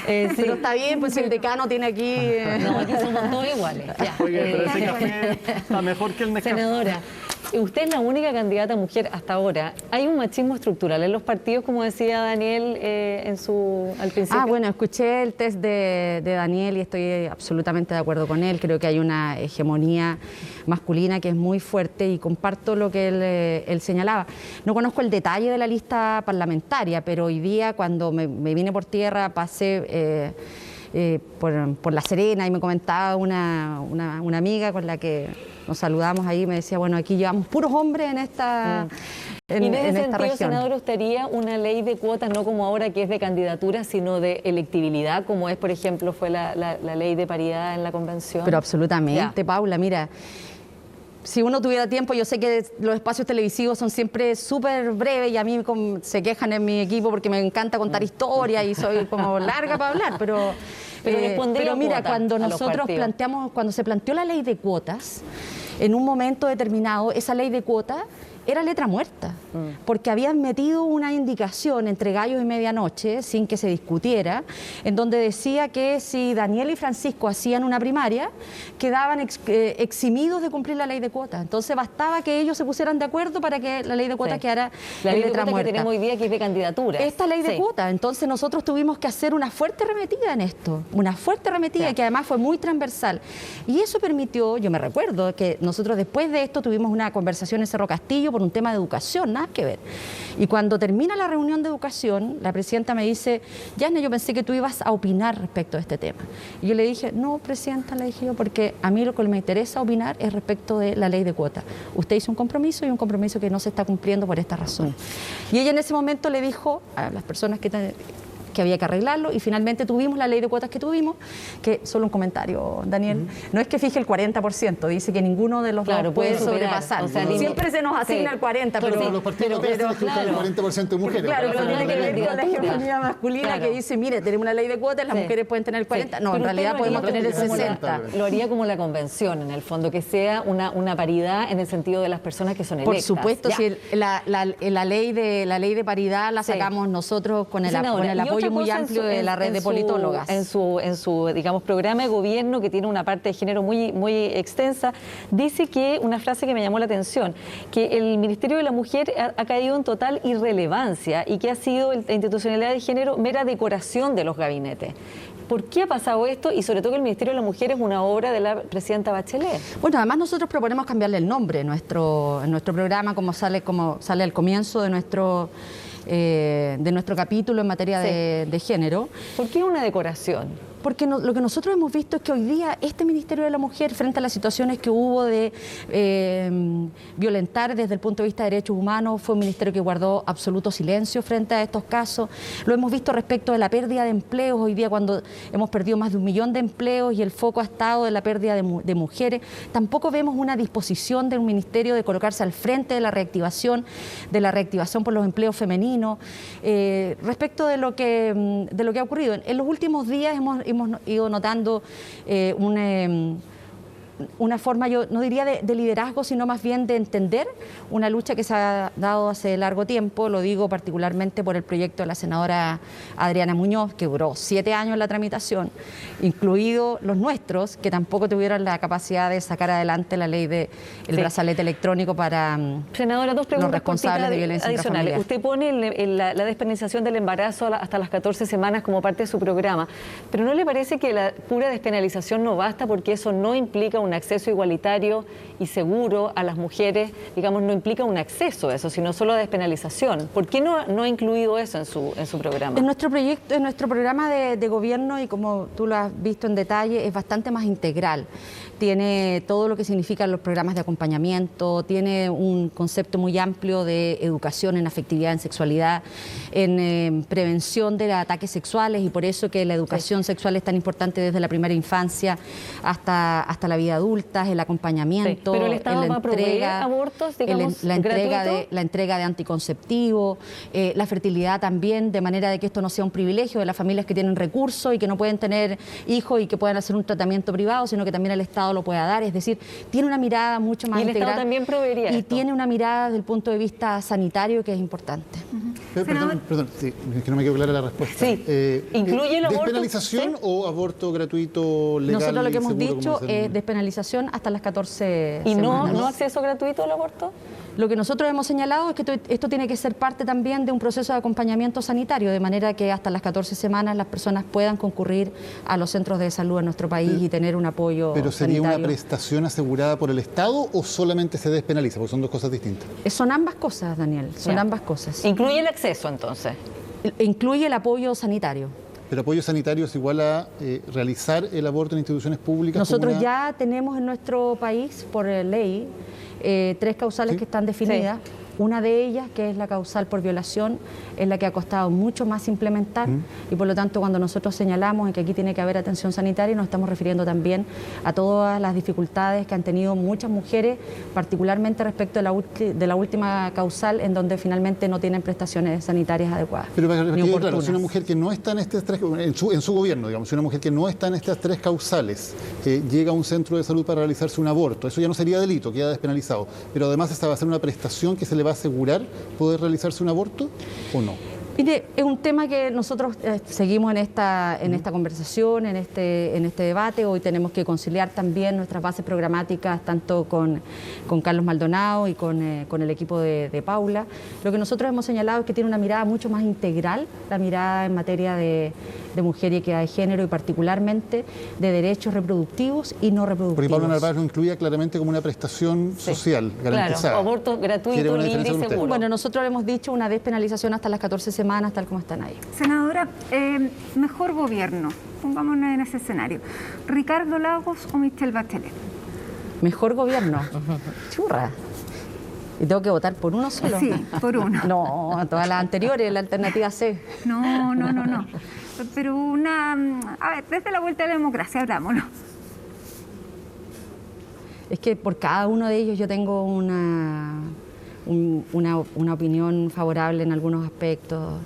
Pero está bien, pues si el decano tiene aquí... No, aquí somos todos iguales. Oye, pero ese café está mejor que el Nescafé. Senadora, usted es la única candidata mujer hasta ahora. ¿Hay un machismo estructural en los partidos, como decía Daniel al principio? Bueno, escuché el test de Daniel y estoy absolutamente de acuerdo con él. Creo que hay una hegemonía masculina que es muy fuerte y comparto lo que él señalaba. No conozco el detalle de la lista parlamentaria, pero hoy día cuando me vine por tierra pasé por La Serena y me comentaba una amiga con la que nos saludamos ahí, me decía, bueno, aquí llevamos puros hombres en esta región. Y en ese sentido, senador, ¿usted haría una ley de cuotas, no como ahora que es de candidatura, sino de electibilidad, como es, por ejemplo, fue la ley de paridad en la convención? Pero absolutamente, Paula, mira, si uno tuviera tiempo, yo sé que los espacios televisivos son siempre súper breves y a mí se quejan en mi equipo porque me encanta contar historias y soy como larga para hablar, pero mira, cuando nosotros cuando se planteó la ley de cuotas, en un momento determinado, esa ley de cuotas era letra muerta, porque habían metido una indicación entre gallos y medianoche, sin que se discutiera, en donde decía que si Daniel y Francisco hacían una primaria, quedaban eximidos de cumplir la ley de cuotas. Entonces bastaba que ellos se pusieran de acuerdo para que la ley de cuotas quedara la ley en letra de cuotas muerta. que tenemos hoy día, que es de candidaturas. Esta ley de cuotas. Entonces nosotros tuvimos que hacer una fuerte arremetida en esto, una fuerte arremetida que además fue muy transversal. Y eso permitió, yo me recuerdo que nosotros después de esto tuvimos una conversación en Cerro Castillo por un tema de educación, nada que ver. Y cuando termina la reunión de educación, la presidenta me dice, Yasna, yo pensé que tú ibas a opinar respecto a este tema. Y yo le dije, no, presidenta, le dije yo, porque a mí lo que me interesa opinar es respecto de la ley de cuotas. Usted hizo un compromiso y un compromiso que no se está cumpliendo por esta razón. Y ella en ese momento le dijo a las personas que había que arreglarlo, y finalmente tuvimos la ley de cuotas que tuvimos, que solo un comentario, Daniel, no es que fije el 40%, dice que ninguno de los dos puede sobrepasar. O sea, siempre se nos asigna el 40%, pero los partidos el 40% de mujeres. Claro, pero tiene que ver con la hegemonía masculina que dice, mire, tenemos una ley de cuotas, las mujeres pueden tener el 40%, no, en realidad podemos tener el 60%. Lo haría como la convención, en el fondo, que sea una paridad en el sentido de las personas que son electas. Por supuesto, si la ley de paridad la sacamos nosotros con el apoyo muy amplio de la red de politólogas. En su digamos, programa de gobierno, que tiene una parte de género muy, muy extensa, dice que, una frase que me llamó la atención, que el Ministerio de la Mujer ha caído en total irrelevancia y que ha sido la institucionalidad de género mera decoración de los gabinetes. ¿Por qué ha pasado esto? Y sobre todo que el Ministerio de la Mujer es una obra de la presidenta Bachelet. Bueno, además nosotros proponemos cambiarle el nombre en nuestro programa, como sale al comienzo de nuestro capítulo en materia de género. ¿Por qué una decoración? Porque lo que nosotros hemos visto es que hoy día este Ministerio de la Mujer, frente a las situaciones que hubo de violentar desde el punto de vista de derechos humanos, fue un ministerio que guardó absoluto silencio frente a estos casos. Lo hemos visto respecto de la pérdida de empleos, hoy día cuando hemos perdido más de 1 millón de empleos y el foco ha estado en la pérdida de mujeres. Tampoco vemos una disposición de un ministerio de colocarse al frente de la reactivación por los empleos femeninos. Respecto de lo que ha ocurrido, en los últimos días hemos ido notando una forma, yo no diría de liderazgo, sino más bien de entender una lucha que se ha dado hace largo tiempo. Lo digo particularmente por el proyecto de la senadora Adriana Muñoz, que duró 7 años la tramitación, incluidos los nuestros, que tampoco tuvieron la capacidad de sacar adelante la ley del brazalete electrónico para senadora, 2 preguntas los responsables de violencia adicionales. Usted pone la despenalización del embarazo hasta las 14 semanas como parte de su programa, pero ¿no le parece que la pura despenalización no basta, porque eso no implica un acceso igualitario y seguro a las mujeres? Digamos, no implica un acceso a eso, sino solo a despenalización. ¿Por qué no ha incluido eso en su programa? En nuestro programa de gobierno, y como tú lo has visto en detalle, es bastante más integral. Tiene todo lo que significan los programas de acompañamiento, tiene un concepto muy amplio de educación en afectividad, en sexualidad, en prevención de ataques sexuales, y por eso que la educación sexual es tan importante desde la primera infancia hasta la vida adulta, el acompañamiento, pero el Estado va a proveer abortos, digamos, la entrega de anticonceptivos, la fertilidad también, de manera de que esto no sea un privilegio de las familias que tienen recursos y que no pueden tener hijos y que puedan hacer un tratamiento privado, sino que también el Estado lo pueda dar. Es decir, tiene una mirada mucho más integral. Y el Estado también proveería y esto. Tiene una mirada desde el punto de vista sanitario que es importante. Perdón, sí, es que no me quedó clara la respuesta. Sí. ¿Incluye el aborto? ¿Despenalización o aborto gratuito, legal? Nosotros lo que hemos seguro, dicho es despenalización hasta las 14 ¿Y semanas. no acceso gratuito al aborto? Lo que nosotros hemos señalado es que esto tiene que ser parte también de un proceso de acompañamiento sanitario, de manera que hasta las 14 semanas las personas puedan concurrir a los centros de salud en nuestro país y tener un apoyo ¿Pero sería sanitario. una prestación asegurada por el Estado o solamente se despenaliza? Porque son dos cosas distintas. Son ambas cosas, Daniel, son ambas cosas. ¿Incluye el acceso, entonces? Incluye el apoyo sanitario. Pero apoyo sanitario es igual a realizar el aborto en instituciones públicas. Nosotros ya tenemos en nuestro país, por ley, 3 causales que están definidas. Una de ellas, que es la causal por violación, es la que ha costado mucho más implementar y por lo tanto cuando nosotros señalamos en que aquí tiene que haber atención sanitaria nos estamos refiriendo también a todas las dificultades que han tenido muchas mujeres, particularmente respecto de la última causal en donde finalmente no tienen prestaciones sanitarias adecuadas. Pero para ni que quede claro, oportunas. si una mujer que no está en estas tres, en su gobierno, digamos, si una mujer que no está en estas tres causales llega a un centro de salud para realizarse un aborto, eso ya no sería delito, queda despenalizado, pero además esta va a ser una prestación que se le va a asegurar poder realizarse un aborto o no. Mire, es un tema que nosotros seguimos en esta conversación, en este debate. Hoy tenemos que conciliar también nuestras bases programáticas, tanto con Carlos Maldonado y con el equipo de Paula. Lo que nosotros hemos señalado es que tiene una mirada mucho más integral, la mirada en materia de mujer y equidad de género y particularmente de derechos reproductivos y no reproductivos. Porque Paula Narváez lo incluía claramente como una prestación social garantizada. Claro, aborto gratuito, libre y seguro. Bueno, nosotros le hemos dicho una despenalización hasta las 14 semanas, tal como están ahí. Senadora, mejor gobierno, pongámonos en ese escenario. ¿Ricardo Lagos o Michelle Bachelet? Mejor gobierno. Churra. ¿Y tengo que votar por uno solo? Sí, por uno. No, todas las anteriores, la alternativa C. No. Pero a ver, desde la vuelta de la democracia, hablámoslo. Es que por cada uno de ellos yo tengo una opinión favorable en algunos aspectos.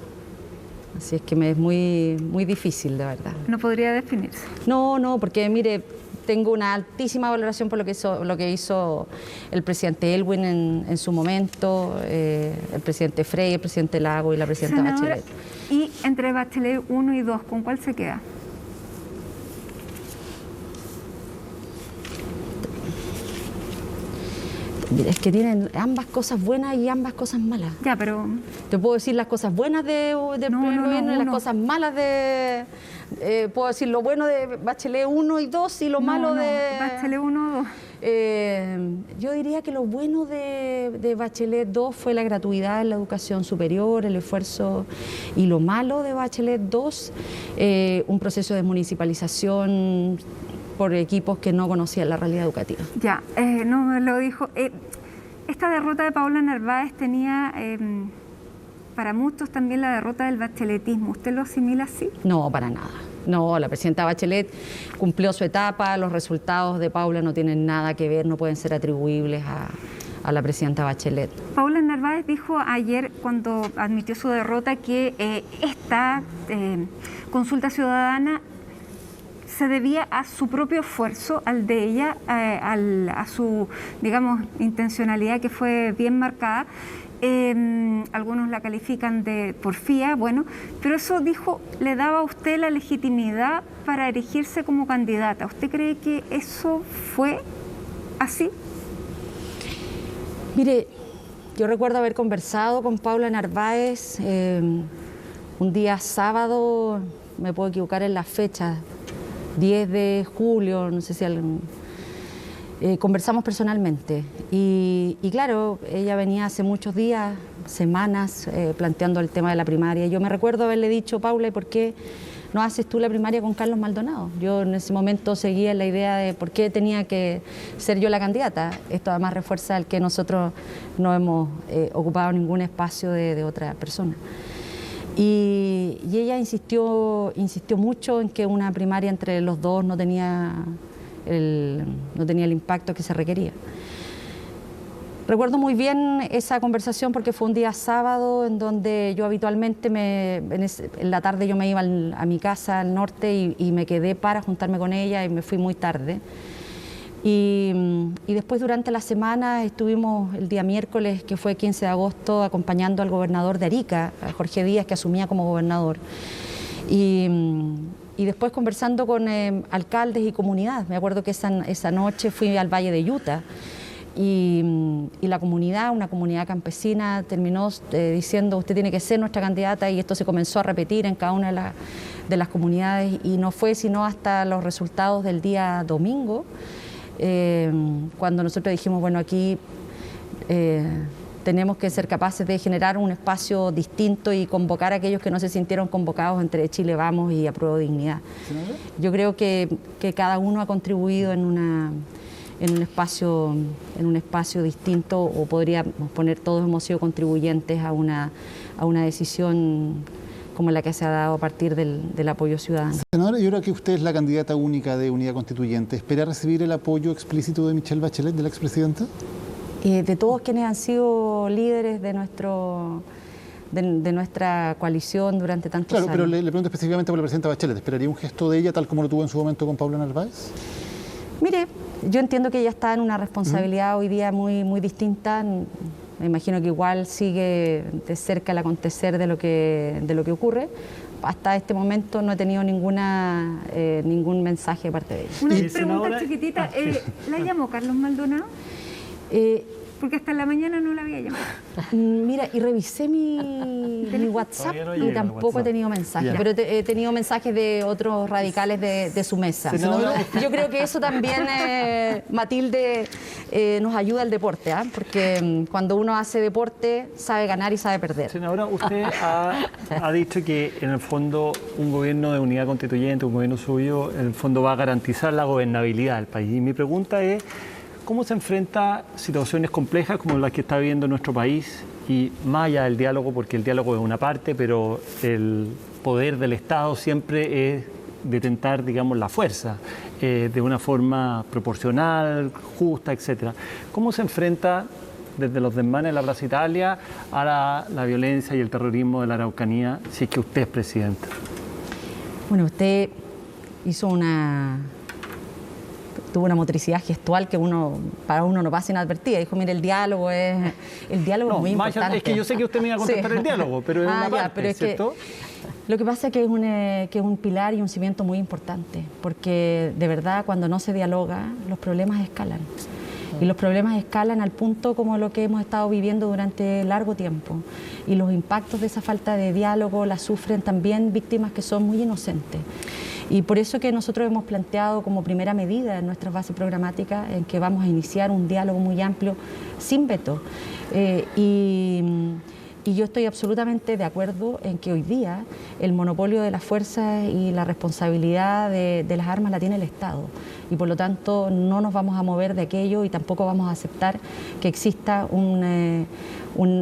Así es que me es muy, muy difícil, de verdad. No podría definirse. No, porque mire, tengo una altísima valoración por lo que hizo el presidente Elwin en su momento, el presidente Frey, el presidente Lago y la presidenta Senadora, Bachelet. Y entre Bachelet 1 y 2, ¿con cuál se queda? Mira, es que tienen ambas cosas buenas y ambas cosas malas. Ya, pero... Te puedo decir las cosas buenas del primer gobierno y las cosas malas de... puedo decir lo bueno de Bachelet 1 y 2 y lo malo de... Bachelet 1 o 2. Yo diría que lo bueno de Bachelet 2 fue la gratuidad en la educación superior, el esfuerzo, y lo malo de Bachelet 2, un proceso de municipalización por equipos que no conocían la realidad educativa. Ya, no me lo dijo. Esta derrota de Paula Narváez tenía para muchos también la derrota del bacheletismo. ¿Usted lo asimila así? No, para nada. No, la presidenta Bachelet cumplió su etapa, los resultados de Paula no tienen nada que ver, no pueden ser atribuibles a la presidenta Bachelet. Paula Narváez dijo ayer, cuando admitió su derrota, que esta consulta ciudadana se debía a su propio esfuerzo, al de ella, a su, digamos, intencionalidad que fue bien marcada. Algunos la califican de porfía, bueno, pero eso, dijo, le daba a usted la legitimidad para erigirse como candidata. ¿Usted cree que eso fue así? Mire, yo recuerdo haber conversado con Paula Narváez un día sábado, me puedo equivocar en la fecha, 10 de julio, no sé si conversamos personalmente y claro, ella venía hace muchos días, semanas, planteando el tema de la primaria. Yo me recuerdo haberle dicho, Paula, ¿y por qué no haces tú la primaria con Carlos Maldonado? Yo en ese momento seguía la idea de por qué tenía que ser yo la candidata. Esto además refuerza el que nosotros no hemos ocupado ningún espacio de otra persona. Y ella insistió mucho en que una primaria entre los dos no tenía el impacto que se requería. Recuerdo muy bien esa conversación porque fue un día sábado en donde yo habitualmente en la tarde yo me iba a mi casa al norte y me quedé para juntarme con ella y me fui muy tarde. Y después durante la semana estuvimos el día miércoles, que fue 15 de agosto, acompañando al gobernador de Arica, a Jorge Díaz, que asumía como gobernador. Y después conversando con alcaldes y comunidad. Me acuerdo que esa noche fui al Valle de Utah y la comunidad, una comunidad campesina, terminó diciendo usted tiene que ser nuestra candidata, y esto se comenzó a repetir en cada una de las comunidades y no fue sino hasta los resultados del día domingo, cuando nosotros dijimos, bueno, aquí tenemos que ser capaces de generar un espacio distinto y convocar a aquellos que no se sintieron convocados entre Chile Vamos y Apruebo Dignidad. Yo creo que cada uno ha contribuido en en un espacio distinto, o podríamos poner todos hemos sido contribuyentes a una decisión como la que se ha dado a partir del apoyo ciudadano. Senadora, y ahora que usted es la candidata única de Unidad Constituyente, ¿espera recibir el apoyo explícito de Michelle Bachelet, de la expresidenta? De todos quienes han sido líderes de nuestra coalición durante tantos años. Claro, pero le pregunto específicamente por la presidenta Bachelet. ¿Esperaría un gesto de ella tal como lo tuvo en su momento con Paula Narváez? Mire, yo entiendo que ella está en una responsabilidad hoy día muy, muy distinta. Me imagino que igual sigue de cerca el acontecer de lo que ocurre. Hasta este momento no he tenido ningún mensaje de parte de ella. Una pregunta chiquitita. ¿La llamó Carlos Maldonado? Porque hasta la mañana no la había llamado. Mira, y revisé mi WhatsApp y tampoco he tenido mensajes, pero he tenido mensajes de otros radicales de su mesa. Yo creo que eso también, Matilde, nos ayuda al deporte, porque cuando uno hace deporte sabe ganar y sabe perder. Senadora, usted ha dicho que en el fondo un gobierno de unidad constituyente, un gobierno suyo, en el fondo va a garantizar la gobernabilidad del país. Y mi pregunta es, ¿cómo se enfrenta situaciones complejas como las que está viviendo nuestro país? Y más allá del diálogo, porque el diálogo es una parte, pero el poder del Estado siempre es detentar, digamos, la fuerza de una forma proporcional, justa, etcétera. ¿Cómo se enfrenta desde los desmanes de la Plaza Italia a la violencia y el terrorismo de la Araucanía, si es que usted es presidenta? Bueno, usted tuvo una motricidad gestual que para uno no pasa inadvertida. Dijo, mire, el diálogo es muy importante. Es que yo sé que usted me iba a contestar el diálogo, pero es una parte, pero es ¿cierto? Lo que pasa es que es un pilar y un cimiento muy importante, porque de verdad cuando no se dialoga, los problemas escalan. Y los problemas escalan al punto como lo que hemos estado viviendo durante largo tiempo. Y los impactos de esa falta de diálogo la sufren también víctimas que son muy inocentes. Y por eso que nosotros hemos planteado como primera medida en nuestra base programática en que vamos a iniciar un diálogo muy amplio sin veto. Y yo estoy absolutamente de acuerdo en que hoy día el monopolio de las fuerzas y la responsabilidad de las armas la tiene el Estado. Y por lo tanto no nos vamos a mover de aquello y tampoco vamos a aceptar que exista un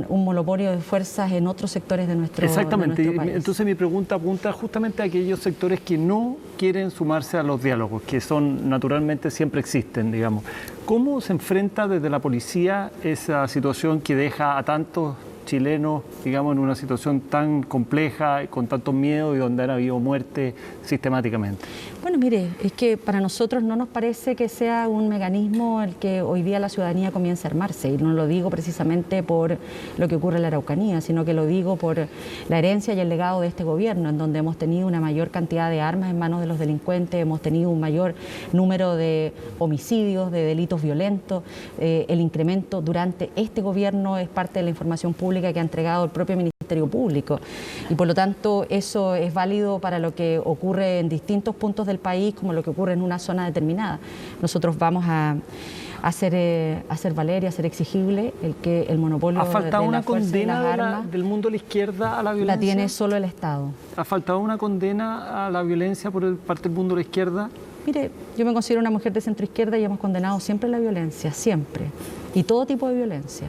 monopolio de fuerzas en otros sectores de nuestro país. Exactamente. Entonces mi pregunta apunta justamente a aquellos sectores que no quieren sumarse a los diálogos, que son naturalmente siempre existen, digamos. ¿Cómo se enfrenta desde la policía esa situación que deja a tantos chilenos, digamos, en una situación tan compleja, con tanto miedo y donde han habido muertes sistemáticamente? Bueno, mire, es que para nosotros no nos parece que sea un mecanismo el que hoy día la ciudadanía comience a armarse, y no lo digo precisamente por lo que ocurre en la Araucanía, sino que lo digo por la herencia y el legado de este gobierno, en donde hemos tenido una mayor cantidad de armas en manos de los delincuentes, hemos tenido un mayor número de homicidios, de delitos violentos, el incremento durante este gobierno es parte de la información pública que ha entregado el propio Ministerio Público, y por lo tanto eso es válido para lo que ocurre en distintos puntos del país como lo que ocurre en una zona determinada. Nosotros vamos a hacer valer y hacer exigible el monopolio de la fuerza y las armas. ¿Ha faltado una condena del mundo de la izquierda a la violencia? La tiene solo el Estado. ¿Ha faltado una condena a la violencia por parte del mundo de la izquierda? Mire, yo me considero una mujer de centro izquierda y hemos condenado siempre la violencia, siempre, y todo tipo de violencia.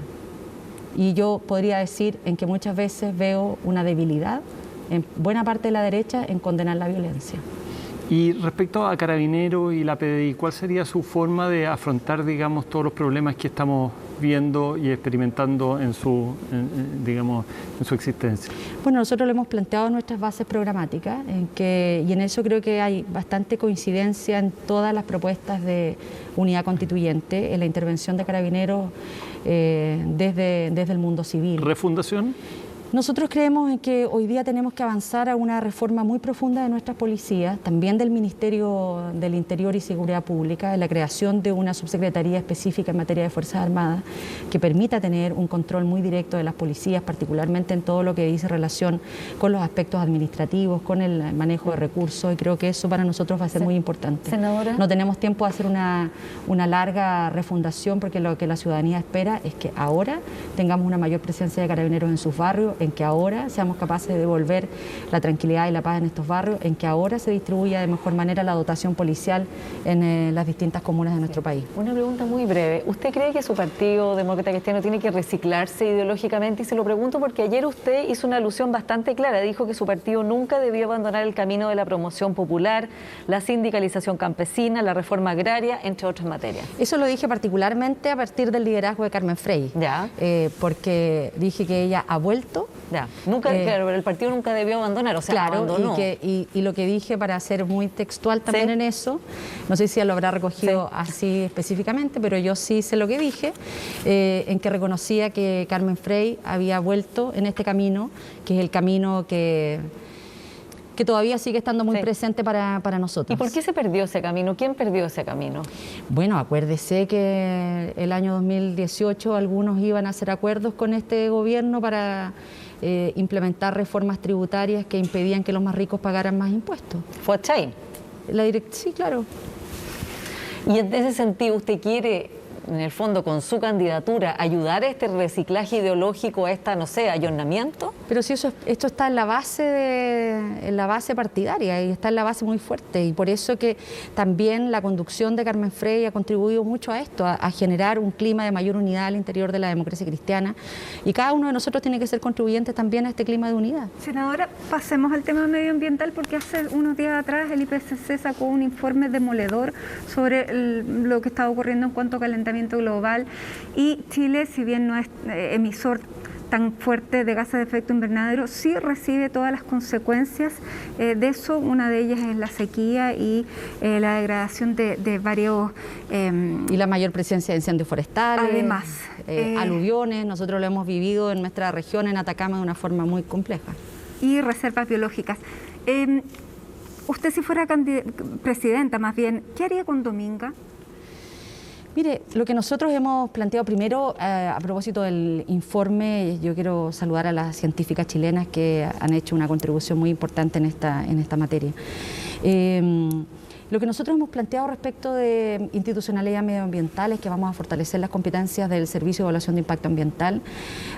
Y yo podría decir en que muchas veces veo una debilidad en buena parte de la derecha en condenar la violencia. Y respecto a Carabineros y la PDI, ¿cuál sería su forma de afrontar, digamos, todos los problemas que estamos viendo y experimentando en su existencia? Bueno, nosotros lo hemos planteado en nuestras bases programáticas, y en eso creo que hay bastante coincidencia en todas las propuestas de unidad constituyente, en la intervención de Carabineros desde el mundo civil. ¿Refundación? Nosotros creemos en que hoy día tenemos que avanzar a una reforma muy profunda de nuestras policías, también del Ministerio del Interior y Seguridad Pública, en la creación de una subsecretaría específica en materia de Fuerzas Armadas que permita tener un control muy directo de las policías, particularmente en todo lo que dice relación con los aspectos administrativos, con el manejo de recursos, y creo que eso para nosotros va a ser muy importante. Senadora. No tenemos tiempo de hacer una larga refundación, porque lo que la ciudadanía espera es que ahora tengamos una mayor presencia de Carabineros en sus barrios, en que ahora seamos capaces de devolver la tranquilidad y la paz en estos barrios, en que ahora se distribuya de mejor manera la dotación policial en las distintas comunas de nuestro país. Una pregunta muy breve. ¿Usted cree que su partido Demócrata Cristiano tiene que reciclarse ideológicamente? Y se lo pregunto porque ayer usted hizo una alusión bastante clara. Dijo que su partido nunca debió abandonar el camino de la promoción popular, la sindicalización campesina, la reforma agraria, entre otras materias. Eso lo dije particularmente a partir del liderazgo de Carmen Frey, porque dije que ella ha vuelto. Claro, pero el partido nunca debió abandonar, o sea, claro, abandonó. Y lo que dije, para ser muy textual también en eso, no sé si ella lo habrá recogido así específicamente, pero yo sí sé lo que dije, en que reconocía que Carmen Frey había vuelto en este camino, que es el camino que todavía sigue estando muy presente para nosotros. ¿Y por qué se perdió ese camino? ¿Quién perdió ese camino? Bueno, acuérdese que el año 2018 algunos iban a hacer acuerdos con este gobierno para implementar reformas tributarias que impedían que los más ricos pagaran más impuestos. ¿Fue a Chain? Sí, claro. Y en ese sentido, ¿usted quiere, en el fondo, con su candidatura, ayudar a este reciclaje ideológico, a esta, no sé, ayornamiento? Pero si esto está en la base partidaria y está en la base muy fuerte, y por eso que también la conducción de Carmen Frey ha contribuido mucho a esto, a generar un clima de mayor unidad al interior de la democracia cristiana, y cada uno de nosotros tiene que ser contribuyente también a este clima de unidad. Senadora, pasemos al tema medioambiental, porque hace unos días atrás el IPCC sacó un informe demoledor sobre lo que está ocurriendo en cuanto a calentamiento global, y Chile, si bien no es emisor tan fuerte de gases de efecto invernadero, sí recibe todas las consecuencias de eso. Una de ellas es la sequía y la degradación de varios... y la mayor presencia de incendios forestales, además, aluviones. Nosotros lo hemos vivido en nuestra región, en Atacama, de una forma muy compleja. Y reservas biológicas. Usted, si fuera presidenta, más bien, ¿qué haría con Dominga? Mire, lo que nosotros hemos planteado primero, a propósito del informe, yo quiero saludar a las científicas chilenas que han hecho una contribución muy importante en esta materia. Lo que nosotros hemos planteado respecto de institucionalidad medioambiental es que vamos a fortalecer las competencias del Servicio de Evaluación de Impacto Ambiental,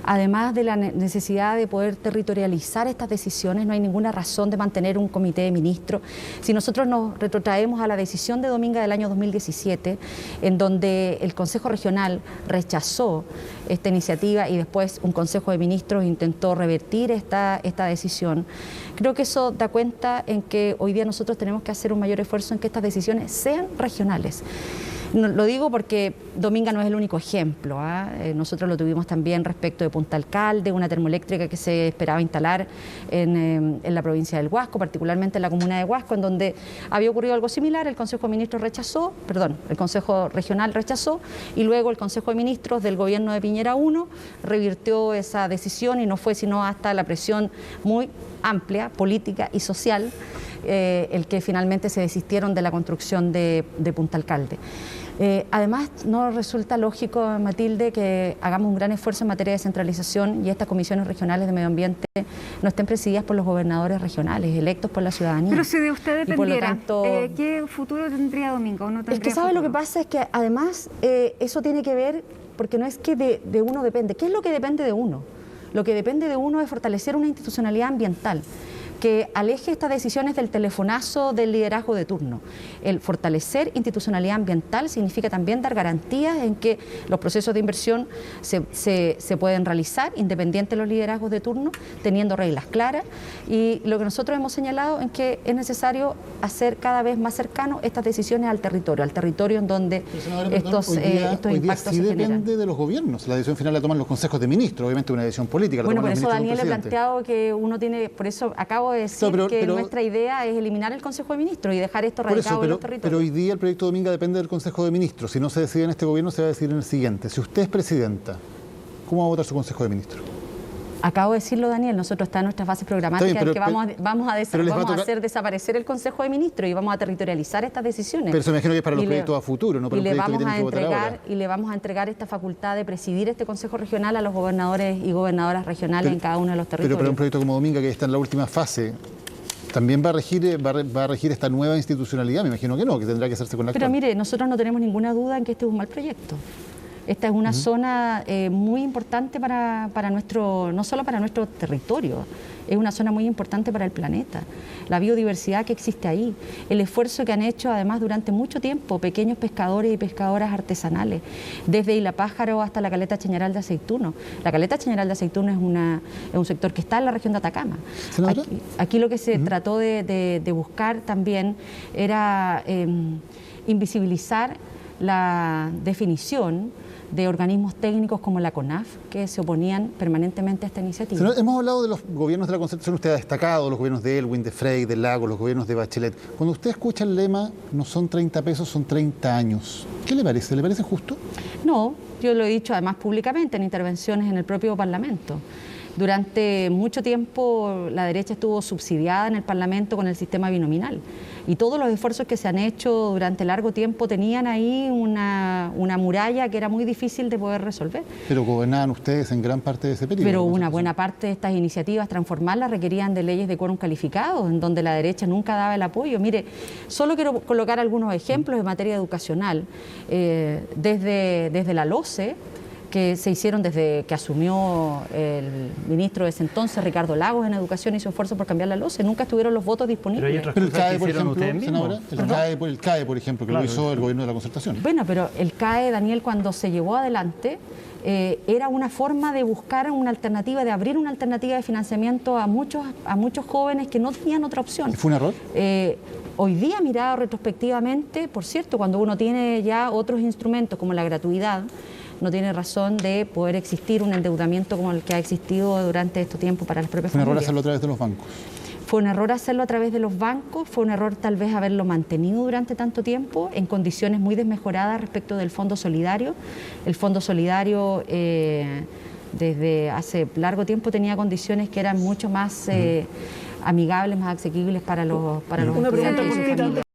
además de la necesidad de poder territorializar estas decisiones. No hay ninguna razón de mantener un comité de ministros. Si nosotros nos retrotraemos a la decisión de Dominga del año 2017, en donde el Consejo Regional rechazó esta iniciativa y después un Consejo de Ministros intentó revertir esta decisión, creo que eso da cuenta en que hoy día nosotros tenemos que hacer un mayor esfuerzo en que estas decisiones sean regionales. Lo digo porque Dominga no es el único ejemplo. Nosotros lo tuvimos también respecto de Punta Alcalde, una termoeléctrica que se esperaba instalar en la provincia del Huasco, particularmente en la comuna de Huasco, en donde había ocurrido algo similar. El Consejo de Ministros el Consejo Regional rechazó, y luego el Consejo de Ministros del gobierno de Piñera I revirtió esa decisión, y no fue sino hasta la presión muy amplia, política y social, el que finalmente se desistieron de la construcción de Punta Alcalde. Además, no resulta lógico, Matilde, que hagamos un gran esfuerzo en materia de descentralización y estas comisiones regionales de medio ambiente no estén presididas por los gobernadores regionales, electos por la ciudadanía. Pero si de usted dependiera, tanto, ¿qué futuro tendría Dominga o no tendría? Es que, ¿sabe lo que pasa? Es que además eso tiene que ver, porque no es que de uno depende. ¿Qué es lo que depende de uno? Lo que depende de uno es fortalecer una institucionalidad ambiental que aleje estas decisiones del telefonazo del liderazgo de turno. El fortalecer institucionalidad ambiental significa también dar garantías en que los procesos de inversión se pueden realizar independiente de los liderazgos de turno, teniendo reglas claras, y lo que nosotros hemos señalado es que es necesario hacer cada vez más cercano estas decisiones al territorio en donde estos impactos se generan. Depende de los gobiernos. La decisión final la toman los consejos de ministros, obviamente una decisión política. Bueno, por eso Daniel ha planteado que uno tiene, por eso acabo de decir que nuestra idea es eliminar el Consejo de Ministros y dejar esto radicado en los territorios. Pero hoy día el proyecto Dominga depende del Consejo de Ministros. Si no se decide en este gobierno, se va a decidir en el siguiente. Si usted es presidenta, ¿cómo va a votar su Consejo de Ministros? Acabo de decirlo, Daniel, nosotros está en nuestras bases programáticas que vamos a hacer desaparecer el Consejo de Ministros y vamos a territorializar estas decisiones. Pero eso me imagino que es para los proyectos a futuro, no para el proyecto que tienen que votar ahora. Y le vamos a entregar esta facultad de presidir este Consejo Regional a los gobernadores y gobernadoras regionales en cada uno de los territorios. Pero para un proyecto como Dominga, que está en la última fase, ¿también va a regir esta nueva institucionalidad? Me imagino que no, que tendrá que hacerse con la actual. Pero mire, nosotros no tenemos ninguna duda en que este es un mal proyecto. Esta es una zona muy importante para nuestro, no solo para nuestro territorio, es una zona muy importante para el planeta. La biodiversidad que existe ahí, el esfuerzo que han hecho además durante mucho tiempo pequeños pescadores y pescadoras artesanales, desde Isla Pájaro hasta la caleta Chañaral de Aceituno. La caleta Chañaral de Aceituno es un sector que está en la región de Atacama. Aquí lo que se trató de buscar también era invisibilizar la definición de organismos técnicos como la CONAF, que se oponían permanentemente a esta iniciativa. Señora, hemos hablado de los gobiernos de la Concertación, usted ha destacado los gobiernos de Elwin, de Frey, de Lagos, los gobiernos de Bachelet. Cuando usted escucha el lema, no son 30 pesos, son 30 años, ¿qué le parece? ¿Le parece justo? No, yo lo he dicho además públicamente en intervenciones en el propio Parlamento. Durante mucho tiempo la derecha estuvo subsidiada en el Parlamento con el sistema binominal y todos los esfuerzos que se han hecho durante largo tiempo tenían ahí una muralla que era muy difícil de poder resolver. Pero gobernaban ustedes en gran parte de ese periodo. Pero una buena parte de estas iniciativas, transformarlas, requerían de leyes de quórum calificado, en donde la derecha nunca daba el apoyo. Mire, solo quiero colocar algunos ejemplos en materia educacional. Desde la LOCE, que se hicieron desde que asumió el ministro de ese entonces, Ricardo Lagos, en educación, hizo esfuerzo por cambiar la LOCE, nunca estuvieron los votos disponibles. Pero el CAE, por ejemplo, senadora, el CAE, por ejemplo, que lo hizo el gobierno de la Concertación. Bueno, pero el CAE, Daniel, cuando se llevó adelante, era una forma de buscar una alternativa, de abrir una alternativa de financiamiento a muchos jóvenes que no tenían otra opción. ¿Y fue un error? Hoy día, mirado retrospectivamente, por cierto, cuando uno tiene ya otros instrumentos como la gratuidad, no tiene razón de poder existir un endeudamiento como el que ha existido durante este tiempo para las propias familias. ¿Fue un error hacerlo a través de los bancos? Fue un error hacerlo a través de los bancos, fue un error tal vez haberlo mantenido durante tanto tiempo en condiciones muy desmejoradas respecto del Fondo Solidario. El Fondo Solidario desde hace largo tiempo tenía condiciones que eran mucho más amigables, más asequibles para los Una pregunta estudiantes y sus familias.